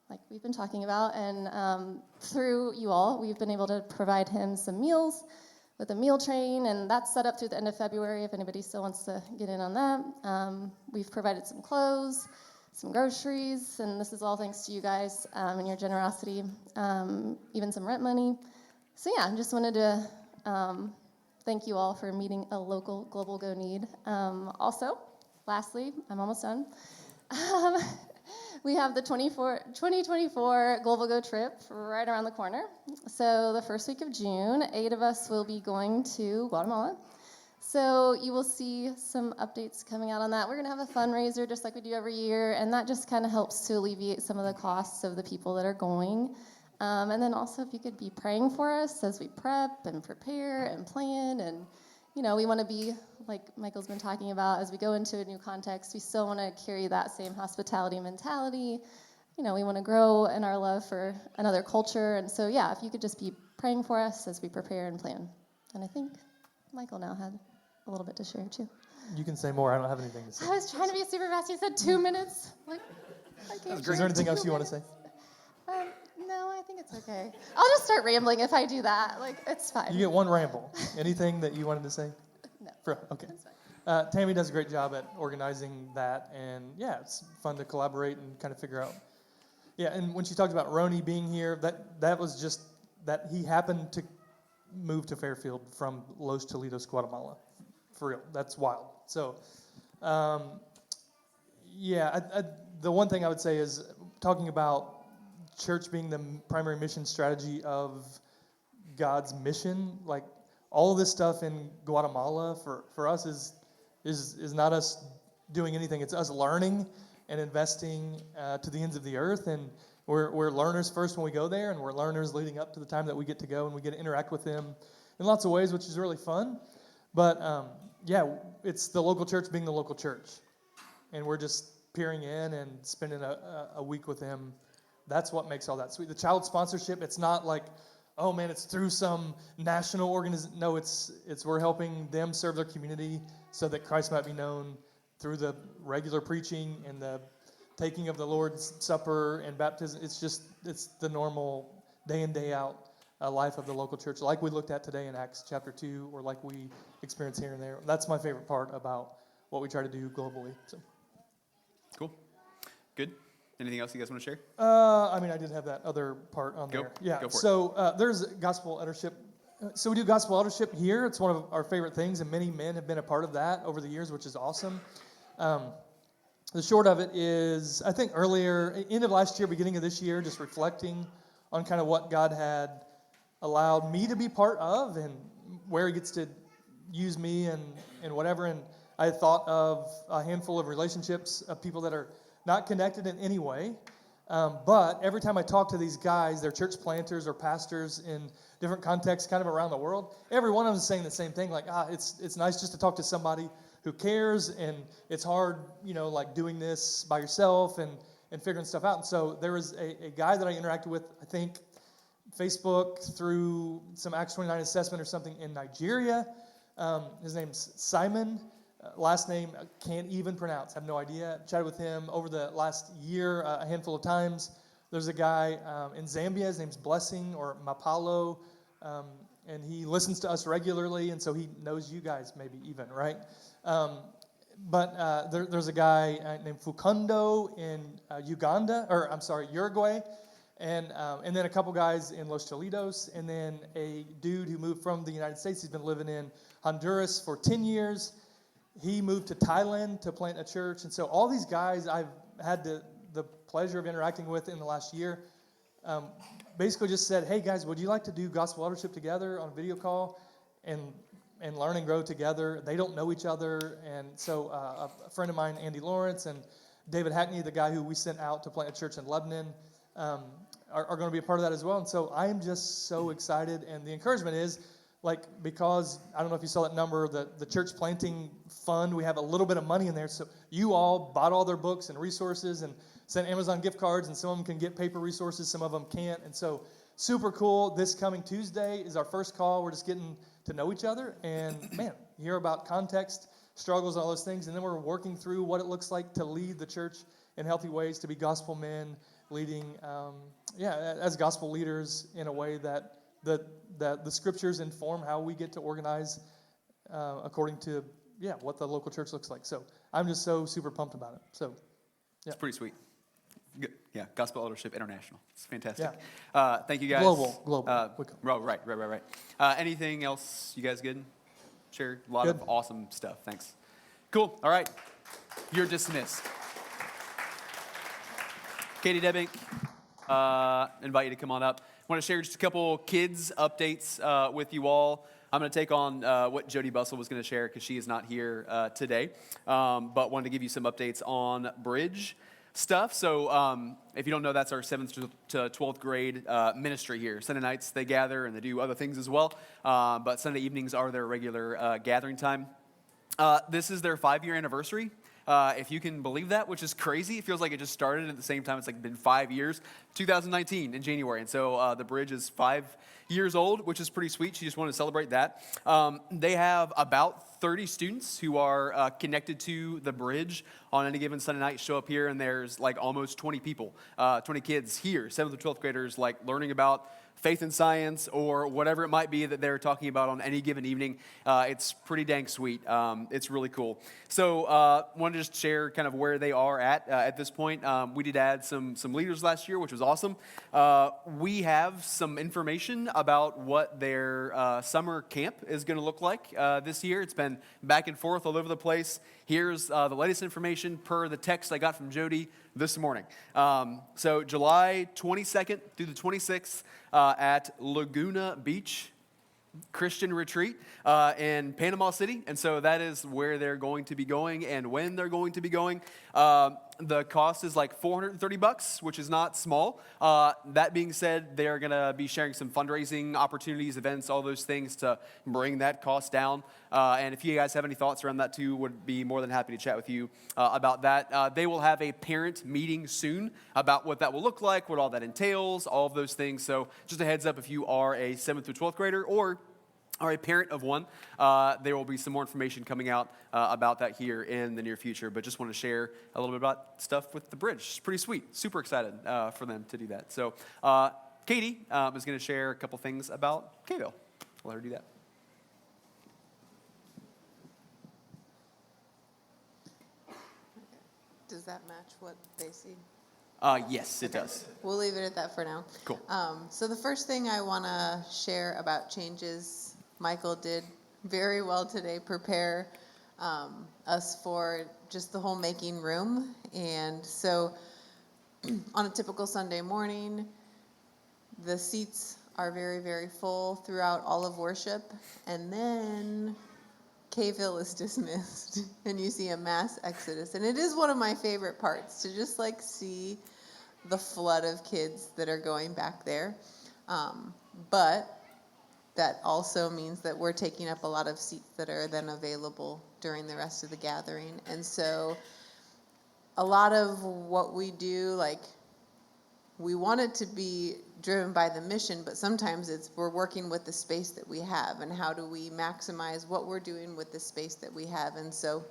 like we've been talking about, and through you all, we've been able to provide him some meals with a meal train, and that's set up through the end of February if anybody still wants to get in on that. We've provided some clothes, some groceries, and this is all thanks to you guys and your generosity, even some rent money. So yeah, just wanted to thank you all for meeting a local Global Go need. Also, lastly, I'm almost done. We have the 2024 Global Go trip right around the corner. So the first week of June, 8 of us will be going to Guatemala. So you will see some updates coming out on that. We're going to have a fundraiser just like we do every year, and that just kind of helps to alleviate some of the costs of the people that are going. And then also if you could be praying for us as we prep and prepare and plan, and we want to be, like Michael's been talking about, as we go into a new context, we still want to carry that same hospitality mentality. We want to grow in our love for another culture. And so, yeah, if you could just be praying for us as we prepare and plan. And I think Michael now had a little bit to share, too. You can say more. I don't have anything to say. I was trying to be super fast. You said 2 minutes. Like, Is there anything else you want to say? No, I think it's okay. I'll just start rambling if I do that. Like, it's fine. You get one ramble. Anything that you wanted to say? No. Okay. That's fine. Tammy does a great job at organizing that, and yeah, it's fun to collaborate and kind of figure out. Yeah, and when she talked about Roni being here, that was just that he happened to move to Fairfield from Los Cholitos, Guatemala. For real, that's wild. So, yeah, the one thing I would say is talking about church being the primary mission strategy of God's mission, like all of this stuff in Guatemala for us is not us doing anything. It's us learning and investing to the ends of the earth. And we're learners first when we go there, and we're learners leading up to the time that we get to go and we get to interact with them in lots of ways, which is really fun. But yeah, it's the local church being the local church. And we're just peering in and spending a week with them. That's what makes all that sweet. The child sponsorship, it's not like, oh man, it's through some national organization. No, it's we're helping them serve their community so that Christ might be known through the regular preaching and the taking of the Lord's Supper and baptism. It's the normal day in, day out life of the local church, like we looked at today in Acts chapter 2, or like we experience here and there. That's my favorite part about what we try to do globally. So. Cool. Good. Anything else you guys want to share? I did have that other part on there. Yeah. Go for it. So there's gospel eldership. So we do gospel eldership here. It's one of our favorite things, and many men have been a part of that over the years, which is awesome. The short of it is, I think end of last year, beginning of this year, just reflecting on kind of what God had allowed me to be part of and where He gets to use me and whatever. And I thought of a handful of relationships of people that are not connected in any way. But every time I talk to these guys, they're church planters or pastors in different contexts kind of around the world. Every one of them is saying the same thing, like, it's nice just to talk to somebody who cares, and it's hard, like doing this by yourself, and and figuring stuff out. And so there was a guy that I interacted with, I think, Facebook through some Acts 29 assessment or something in Nigeria. His name's Simon. Last name, can't even pronounce, have no idea. Chatted with him over the last year a handful of times. There's a guy in Zambia, his name's Blessing or Mapalo, and he listens to us regularly, and so he knows you guys maybe even, right? But there's a guy named Fukundo in Uruguay, and then a couple guys in Los Cholitos, and then a dude who moved from the United States. He's been living in Honduras for 10 years. He moved to Thailand to plant a church. And so all these guys I've had the pleasure of interacting with in the last year basically just said, hey, guys, would you like to do gospel eldership together on a video call and learn and grow together? They don't know each other. And so a friend of mine, Andy Lawrence, and David Hackney, the guy who we sent out to plant a church in Lebanon, are going to be a part of that as well. And so I am just so excited. And the encouragement is, because I don't know if you saw that number, the church planting fund, we have a little bit of money in there. So you all bought all their books and resources and sent Amazon gift cards, and some of them can get paper resources, some of them can't. And so super cool. This coming Tuesday is our first call. We're just getting to know each other and, man, hear about context, struggles, and all those things. And then we're working through what it looks like to lead the church in healthy ways, to be gospel men, leading, as gospel leaders in a way that the scriptures inform how we get to organize according to what the local church looks like. So I'm just so super pumped about it. So It's pretty sweet. Good. Yeah, Gospel Eldership International. It's fantastic. Yeah. Thank you guys. Global. Right. Anything else? You guys good? Share a lot Good. of awesome stuff. Thanks. Cool. All right. You're dismissed. Katie Debink, invite you to come on up. I want to share just a couple kids updates with you all. I'm going to take on what Jody Bussell was going to share because she is not here today, but wanted to give you some updates on Bridge stuff. So if you don't know, that's our 7th to 12th grade ministry here. Sunday nights they gather and they do other things as well, but Sunday evenings are their regular gathering time. This is their 5-year anniversary. If you can believe that, which is crazy. It feels like it just started at the same time. It's been 5 years, 2019 in January. And so the Bridge is 5 years old, which is pretty sweet. She just wanted to celebrate that. They have about 30 students who are connected to the Bridge on any given Sunday night. Show up here and there's almost 20 people, 20 kids here, 7th to 12th graders, learning about faith and science or whatever it might be that they're talking about on any given evening. It's pretty dang sweet. It's really cool. So wanted to just share kind of where they are at this point. We did add some leaders last year, which was awesome. We have some information about what their summer camp is going to look like this year. It's been back and forth all over the place. Here's the latest information per the text I got from Jody this morning. So July 22nd through the 26th at Laguna Beach Christian Retreat in Panama City. And so that is where they're going to be going and when they're going to be going. The cost is $430, which is not small. That being said, they're going to be sharing some fundraising opportunities, events, all those things to bring that cost down. And if you guys have any thoughts around that too, would be more than happy to chat with you about that. They will have a parent meeting soon about what that will look like, what all that entails, all of those things. So just a heads up if you are a 7th through 12th grader or are a parent of one, there will be some more information coming out about that here in the near future. But just want to share a little bit about stuff with the Bridge. It's pretty sweet. Super excited for them to do that. So Katie is going to share a couple things about K-Ville. I'll let her do that. Does that match what they see? Yes, it does. We'll leave it at that for now. Cool. So the first thing I want to share about changes, Michael did very well today prepare us for just the whole making room. And so on a typical Sunday morning, the seats are very, very full throughout all of worship. And then K-Ville is dismissed and you see a mass exodus. And it is one of my favorite parts to just see the flood of kids that are going back there. But that also means that we're taking up a lot of seats that are then available during the rest of the gathering. And so a lot of what we do, like, we want it to be driven by the mission, but sometimes we're working with the space that we have, and how do we maximize what we're doing with the space that we have. And so,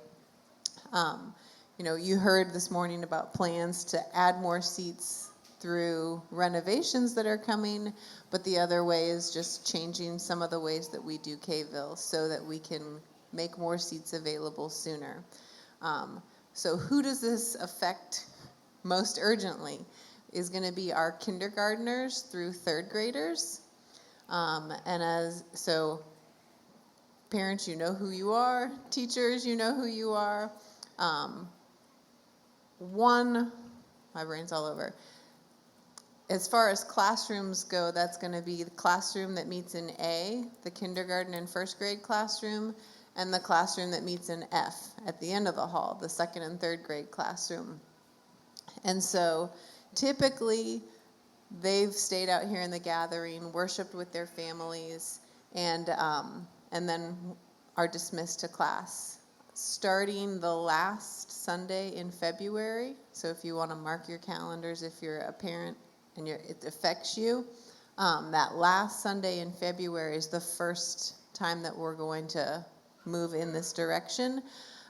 you heard this morning about plans to add more seats through renovations that are coming, but the other way is just changing some of the ways that we do Kville so that we can make more seats available sooner. So who does this affect most urgently? Is going to be our kindergartners through third graders. So parents, you know who you are. Teachers, you know who you are. My brain's all over. As far as classrooms go, that's going to be the classroom that meets in A, the kindergarten and first grade classroom, and the classroom that meets in F at the end of the hall, the second and third grade classroom. And so typically, they've stayed out here in the gathering, worshiped with their families, and then are dismissed to class. Starting the last Sunday in February, so if you want to mark your calendars, if you're a parent and it affects you, that last Sunday in February is the first time that we're going to move in this direction.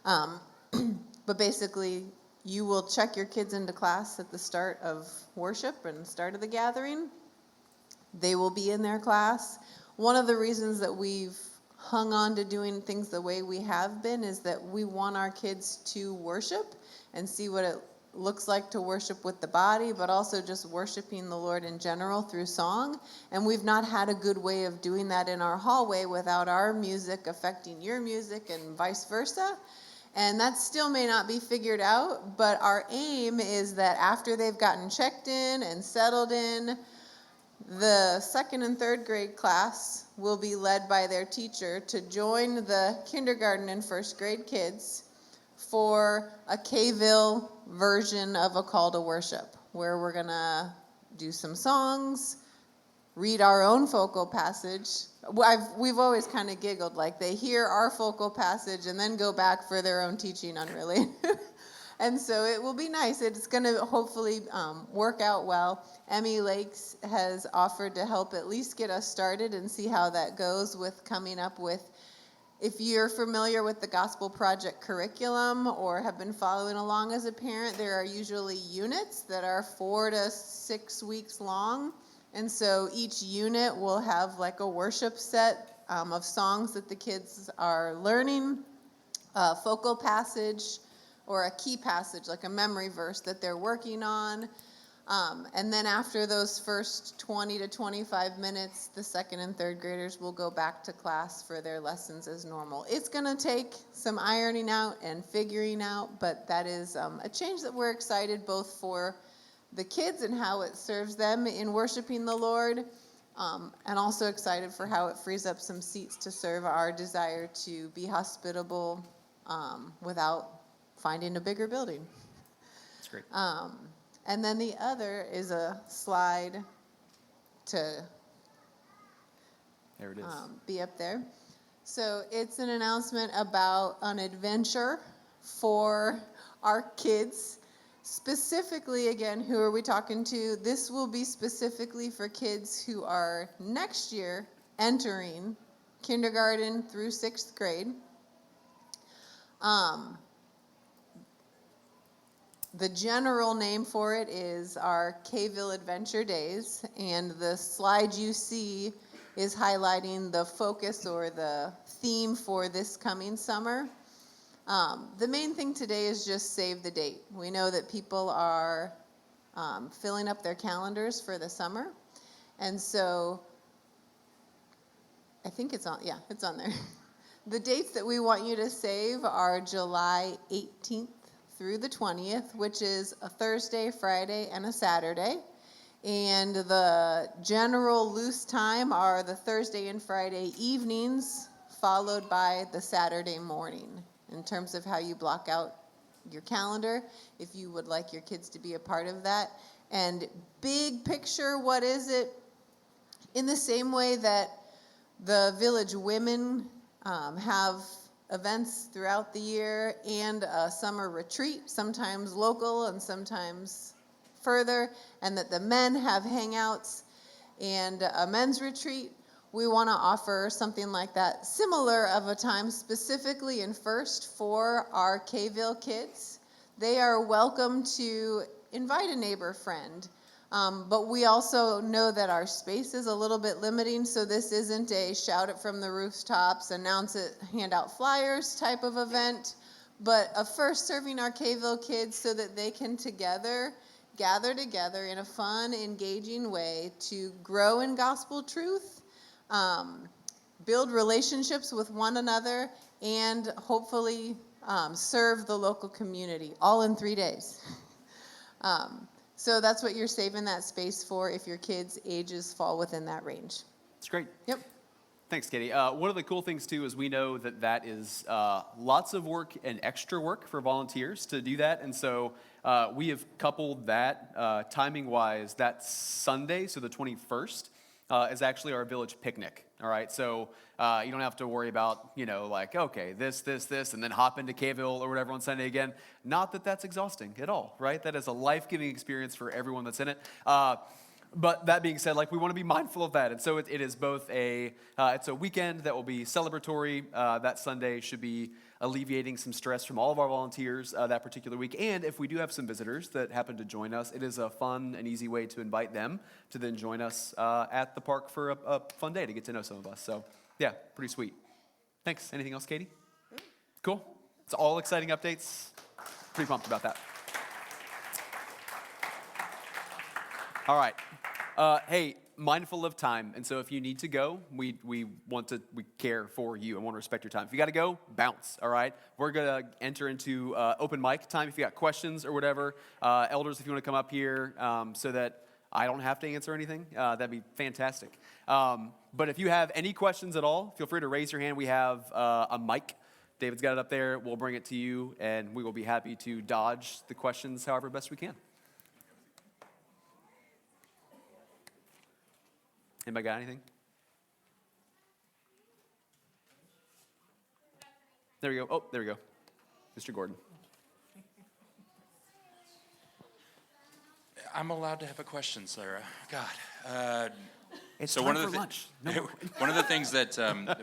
But basically, you will check your kids into class at the start of worship and start of the gathering. They will be in their class. One of the reasons that we've hung on to doing things the way we have been is that we want our kids to worship and see what it looks like to worship with the body, but also just worshiping the Lord in general through song. And we've not had a good way of doing that in our hallway without our music affecting your music and vice versa. And that still may not be figured out, but our aim is that after they've gotten checked in and settled in, the second and third grade class will be led by their teacher to join the kindergarten and first grade kids for a Kville version of a call to worship, where we're going to do some songs, read our own focal passage. We've always kind of giggled, like they hear our focal passage and then go back for their own teaching unrelated. And so it will be nice. It's going to hopefully work out well. Emmy Lakes has offered to help at least get us started and see how that goes with coming up with, if you're familiar with the Gospel Project curriculum or have been following along as a parent, there are usually units that are 4 to 6 weeks long. And so each unit will have like a worship set of songs that the kids are learning, a focal passage or a key passage, like a memory verse that they're working on. And then after those first 20 to 25 minutes, the second and third graders will go back to class for their lessons as normal. It's going to take some ironing out and figuring out, but that is a change that we're excited both for the kids and how it serves them in worshiping the Lord, and also excited for how it frees up some seats to serve our desire to be hospitable without finding a bigger building. That's great. And then the other is a slide to There it is. be up there. So it's an announcement about an adventure for our kids. Specifically, again, who are we talking to? This will be specifically for kids who are next year entering kindergarten through 6th grade. The general name for it is our Kville Adventure Days, and the slide you see is highlighting the focus or the theme for this coming summer. The main thing today is just save the date. We know that people are filling up their calendars for the summer, and so I think it's on, yeah, it's on there. The dates that we want you to save are July 18th through the 20th, which is a Thursday, Friday, and a Saturday. And the general loose time are the Thursday and Friday evenings, followed by the Saturday morning, in terms of how you block out your calendar, if you would like your kids to be a part of that. And big picture, what is it? In the same way that the village women have events throughout the year and a summer retreat, sometimes local and sometimes further, and that the men have hangouts and a men's retreat. We want to offer something like that, similar of a time specifically in First for our Kville kids. They are welcome to invite a neighbor friend, but we also know that our space is a little bit limiting, so this isn't a shout it from the rooftops, announce it, hand out flyers type of event, but a First serving our Kville kids so that they can gather together in a fun, engaging way to grow in gospel truth, build relationships with one another, and hopefully serve the local community, all in 3 days. So that's what you're saving that space for if your kids' ages fall within that range. It's great. Yep. Thanks, Katie. One of the cool things, too, is we know that is lots of work and extra work for volunteers to do that. And so we have coupled that timing-wise. That Sunday, so the 21st, is actually our village picnic. All right, so you don't have to worry about, okay, this, and then hop into Kville or whatever on Sunday again. Not that that's exhausting at all, right? That is a life-giving experience for everyone that's in it. But that being said, we want to be mindful of that. And so it is both it's a weekend that will be celebratory. That Sunday should be alleviating some stress from all of our volunteers that particular week. And if we do have some visitors that happen to join us, it is a fun and easy way to invite them to then join us at the park for a fun day to get to know some of us. So, yeah, pretty sweet. Thanks. Anything else, Katie? Cool. It's all exciting updates. Pretty pumped about that. All right. Hey, mindful of time, and so if you need to go, we care for you and want to respect your time. If you got to go, bounce, all right? We're going to enter into open mic time if you got questions or whatever. Elders, if you want to come up here so that I don't have to answer anything, that'd be fantastic. But if you have any questions at all, feel free to raise your hand. We have a mic. David's got it up there. We'll bring it to you, and we will be happy to dodge the questions however best we can. Anybody got anything? There we go. Oh, there we go. Mr. Gordon. I'm allowed to have a question, Sarah. God. It's so time one of for the lunch. one of the things that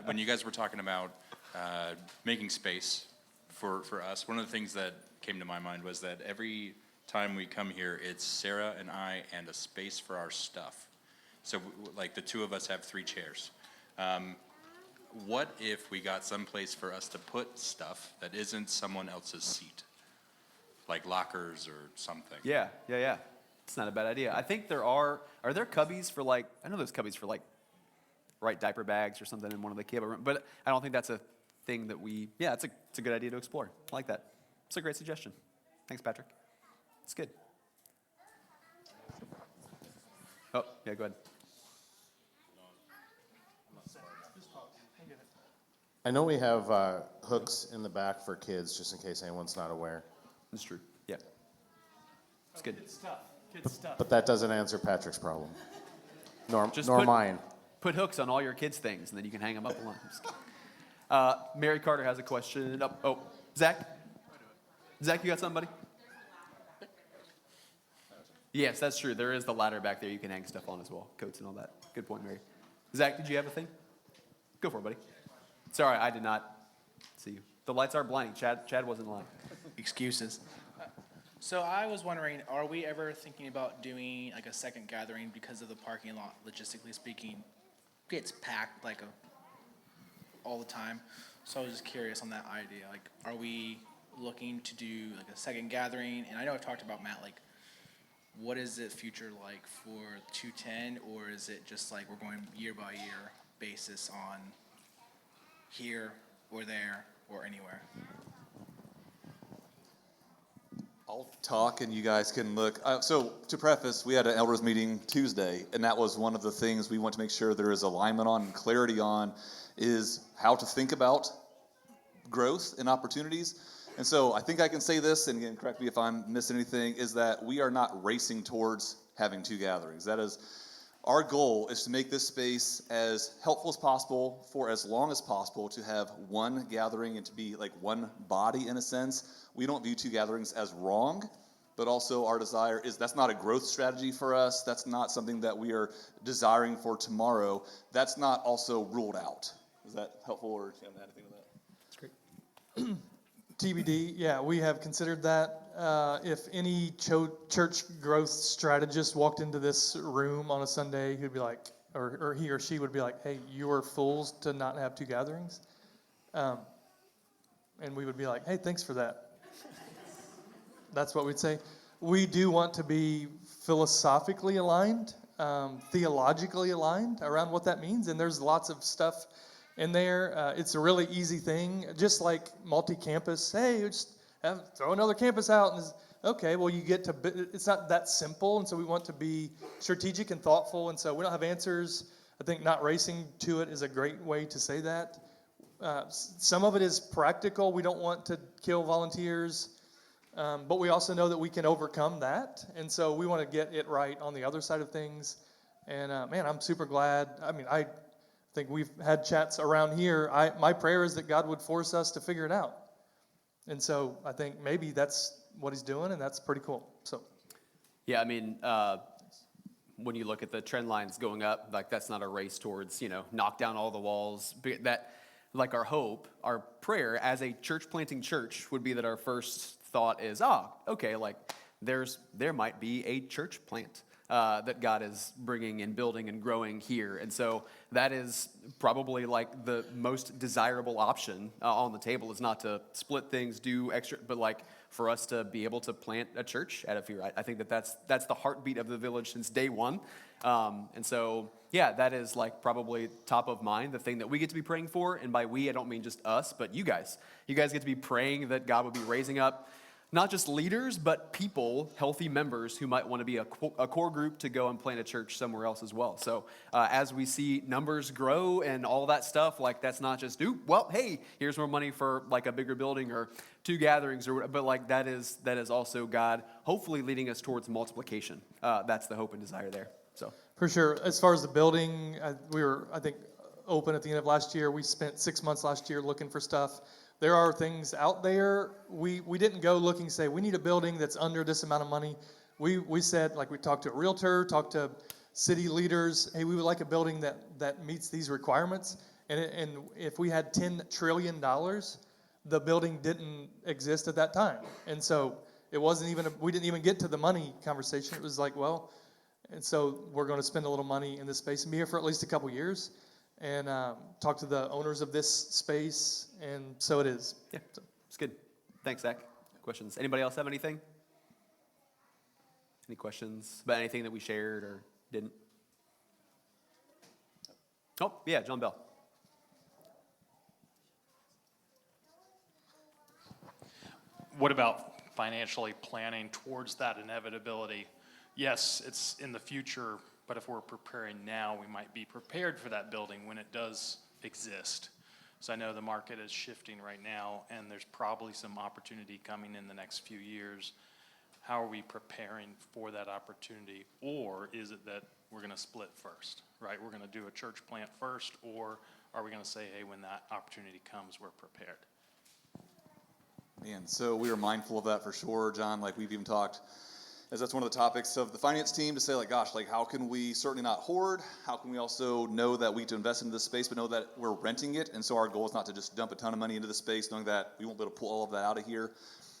when you guys were talking about making space for us, one of the things that came to my mind was that every time we come here, it's Sarah and I and a space for our stuff. So, the two of us have 3 chairs. What if we got some place for us to put stuff that isn't someone else's seat? Like lockers or something. Yeah. It's not a bad idea. I think are there cubbies for I know there's cubbies for right diaper bags or something in one of the cable rooms, but I don't think that's a thing that it's a good idea to explore. I like that. It's a great suggestion. Thanks, Patrick. It's good. Oh, yeah, go ahead. I know we have hooks in the back for kids, just in case anyone's not aware. That's true. Yeah. It's good. Good stuff. But that doesn't answer Patrick's problem, nor Just mine. Put hooks on all your kids' things, and then you can hang them up along. Mary Carter has a question. Oh, Zach? Zach, you got something, buddy? Yes, that's true. There is the ladder back there you can hang stuff on as well, coats and all that. Good point, Mary. Zach, did you have a thing? Go for it, buddy. Sorry, I did not see you. The lights are blinding. Chad wasn't lying. Excuses. So I was wondering, are we ever thinking about doing a second gathering because of the parking lot, logistically speaking, gets packed all the time. So I was just curious on that idea. Are we looking to do a second gathering? And I know I've talked about Matt, what is the future like for 210, or is it just we're going year by year basis on here or there or anywhere? I'll talk and you guys can look. So to preface, we had an elders meeting Tuesday, and that was one of the things we want to make sure there is alignment on and clarity on is how to think about growth and opportunities. And so I think I can say this, and again, correct me if I'm missing anything, is that we are not racing towards having 2 gatherings. That is Our goal is to make this space as helpful as possible for as long as possible, to have one gathering and to be like one body in a sense. We don't view two gatherings as wrong, but also our desire is that's not a growth strategy for us. That's not something that we are desiring for tomorrow. That's not also ruled out. Is that helpful, or do you have anything with that? TBD, yeah, we have considered that. If any church growth strategist walked into this room on a Sunday, he'd be like, or he or she would be like, hey, you are fools to not have two gatherings. And we would be like, hey, thanks for that. That's what we'd say. We do want to be philosophically aligned, theologically aligned around what that means, and there's lots of stuff in there. It's a really easy thing, just like multi-campus. Hey, just throw another campus out. And okay, well, you get to, it's not that simple, and so we want to be strategic and thoughtful, and so we don't have answers. I think not racing to it is a great way to say that. Some of it is practical. We don't want to kill volunteers, but we also know that we can overcome that, and so we want to get it right on the other side of things. And man, I'm super glad. I mean, I think we've had chats around here. My prayer is that God would force us to figure it out. And so I think maybe that's what he's doing, and that's pretty cool. So, Yeah, I mean, when you look at the trend lines going up, like that's not a race towards, knock down all the walls. That, like our hope, our prayer as a church planting church would be that our first thought is, okay, like there might be a church plant that God is bringing and building and growing here. And so that is probably like the most desirable option on the table, is not to split things, do extra, but like for us to be able to plant a church out of here. I think that's the heartbeat of the Village since day one. And so, yeah, that is like probably top of mind, the thing that we get to be praying for. And by we, I don't mean just us, but you guys. You guys get to be praying that God would be raising up not just leaders, but people, healthy members who might want to be a core group to go and plant a church somewhere else as well. So as we see numbers grow and all that stuff, like that's not just, hey, here's more money for like a bigger building or two gatherings, but like that is also God hopefully leading us towards multiplication. That's the hope and desire there. So for sure. As far as the building, we were, I think, open at the end of last year. We spent 6 months last year looking for stuff. There are things out there. We didn't go looking, say, we need a building that's under this amount of money. We said, like we talked to a realtor, talked to city leaders, hey, we would like a building that meets these requirements. And if we had $10 trillion, the building didn't exist at that time. And so it wasn't even, we didn't even get to the money conversation. It was like, well, and so we're going to spend a little money in this space and be here for at least a couple years. And talk to the owners of this space, and so it is. Yeah, so it's good. Thanks, Zach. Questions? Anybody else have anything? Any questions about anything that we shared or didn't? Oh, yeah, John Bell. What about financially planning towards that inevitability? Yes, it's in the future, but if we're preparing now, we might be prepared for that building when it does exist. So I know the market is shifting right now, and there's probably some opportunity coming in the next few years. How are we preparing for that opportunity? Or is it that we're going to split first, right? We're going to do a church plant first, or are we going to say, hey, when that opportunity comes, we're prepared? Man, so we are mindful of that for sure, John. Like we've even talked, as that's one of the topics of the finance team, to say like, gosh, like how can we certainly not hoard? How can we also know that we need to invest into this space, but know that we're renting it? And so our goal is not to just dump a ton of money into the space, knowing that we won't be able to pull all of that out of here,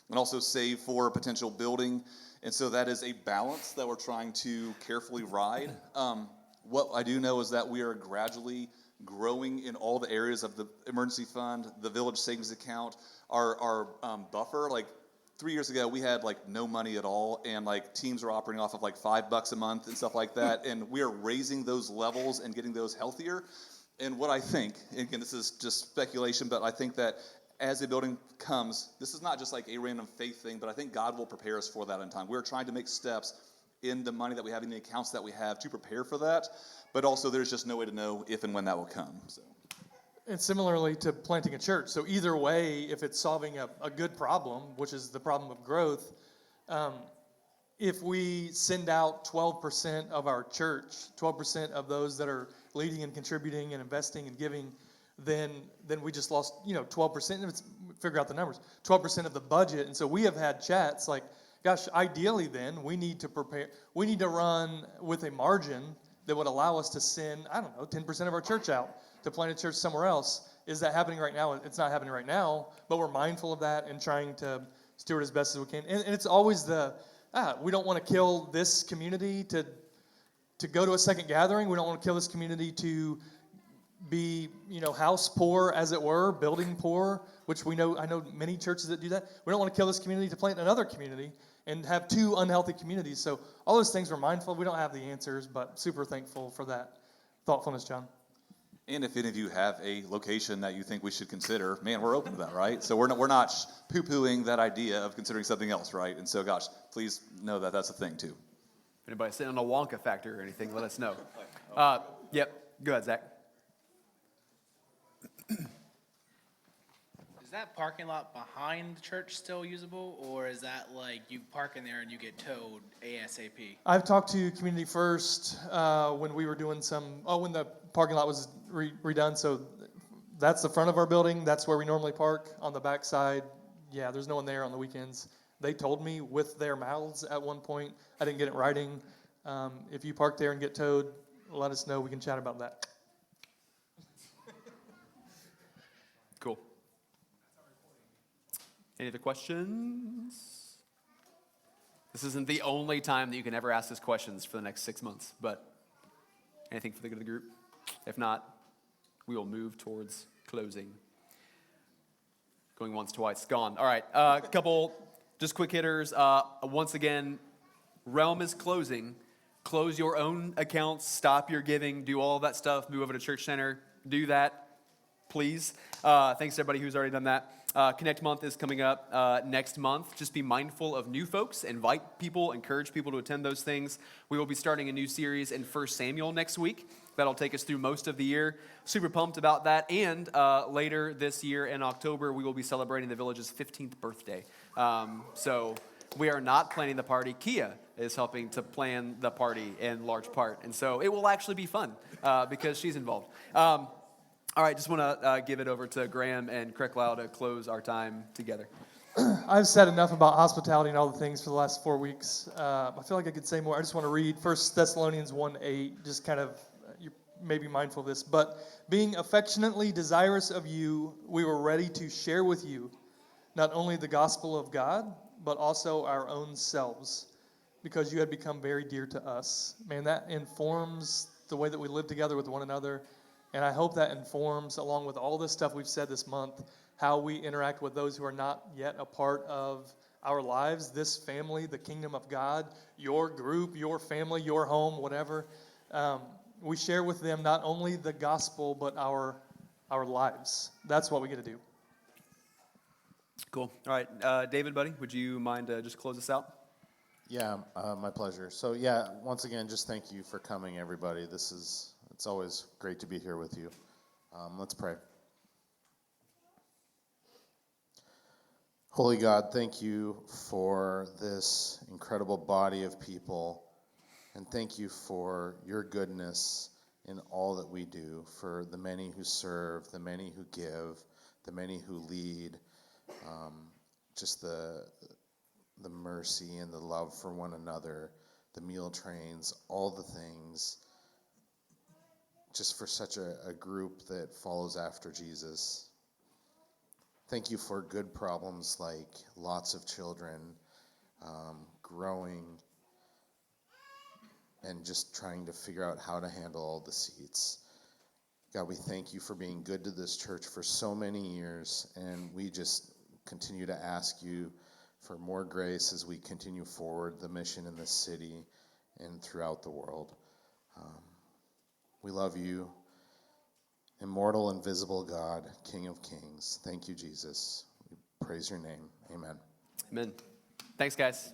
and also save for a potential building. And so that is a balance that we're trying to carefully ride. What I do know is that we are gradually growing in all the areas of the emergency fund, the Village savings account, our buffer. Like 3 years ago, we had like no money at all, and like teams were operating off of like $5 a month and stuff like that. And we are raising those levels and getting those healthier. And what I think, again, this is just speculation, but I think that as a building comes, this is not just like a random faith thing, but I think God will prepare us for that in time. We're trying to make steps in the money that we have, in the accounts that we have, to prepare for that. But also, there's just no way to know if and when that will come. So. And similarly to planting a church. So either way, if it's solving a good problem, which is the problem of growth, if we send out 12% of our church, 12% of those that are leading and contributing and investing and giving, then we just lost, 12%. Figure out the numbers. 12% of the budget. And so we have had chats like, gosh, ideally then we need to run with a margin that would allow us to send, 10% of our church out to plant a church somewhere else. Is that happening right now? It's not happening right now, but we're mindful of that and trying to steward as best as we can. And it's always we don't want to kill this community to go to a second gathering. We don't want to kill this community to be, house poor, as it were, building poor, which I know many churches that do that. We don't want to kill this community to plant another community and have two unhealthy communities. So all those things we're mindful of. We don't have the answers, but super thankful for that thoughtfulness, John. And if any of you have a location that you think we should consider, man, we're open to that, right? So we're not poo-pooing that idea of considering something else, right? And so, gosh, please know that that's a thing too. If anybody's sitting on a Wonka factor or anything, let us know. Yep, go ahead, Zach. Is that parking lot behind the church still usable, or is that like you park in there and you get towed ASAP? I've talked to Community First when we were doing when the parking lot was redone. So that's the front of our building. That's where we normally park. On the back side, yeah, there's no one there on the weekends. They told me with their mouths at one point. I didn't get it in writing. If you park there and get towed, let us know. We can chat about that. Cool. Any other questions? This isn't the only time that you can ever ask us questions for the next 6 months, but anything for the good of the group? If not, we will move towards closing. Going once, twice, gone. All right, a couple just quick hitters. Once again, Realm is closing. Close your own accounts, stop your giving, do all of that stuff, move over to Church Center, do that, please. Thanks to everybody who's already done that. Connect Month is coming up next month. Just be mindful of new folks. Invite people, encourage people to attend those things. We will be starting a new series in 1 Samuel next week. That'll take us through most of the year. Super pumped about that. And later this year in October, we will be celebrating the village's 15th birthday. So we are not planning the party. Kia is helping to plan the party in large part. And so it will actually be fun because she's involved. All right, just want to give it over to Graham and Cricklow to close our time together. I've said enough about hospitality and all the things for the last 4 weeks. I feel like I could say more. I just want to read 1 Thessalonians 1:8, just kind of, you may be mindful of this. But being affectionately desirous of you, we were ready to share with you not only the gospel of God, but also our own selves, because you had become very dear to us. Man, that informs the way that we live together with one another. And I hope that informs, along with all this stuff we've said this month, how we interact with those who are not yet a part of our lives, this family, the kingdom of God, your group, your family, your home, whatever. We share with them not only the gospel, but our lives. That's what we get to do. Cool. All right, David, buddy, would you mind just close us out? Yeah, my pleasure. So yeah, once again, just thank you for coming, everybody. It's always great to be here with you. Let's pray. Holy God, thank you for this incredible body of people, and thank you for your goodness in all that we do, for the many who serve, the many who give, the many who lead, just the mercy and the love for one another, the meal trains, all the things, just for such a group that follows after Jesus. Thank you for good problems like lots of children growing and just trying to figure out how to handle all the seats. God, we thank you for being good to this church for so many years, and we just continue to ask you for more grace as we continue forward the mission in this city and throughout the world. We love you, immortal, invisible God, King of Kings. Thank you, Jesus. We praise your name. Amen. Amen. Thanks, guys.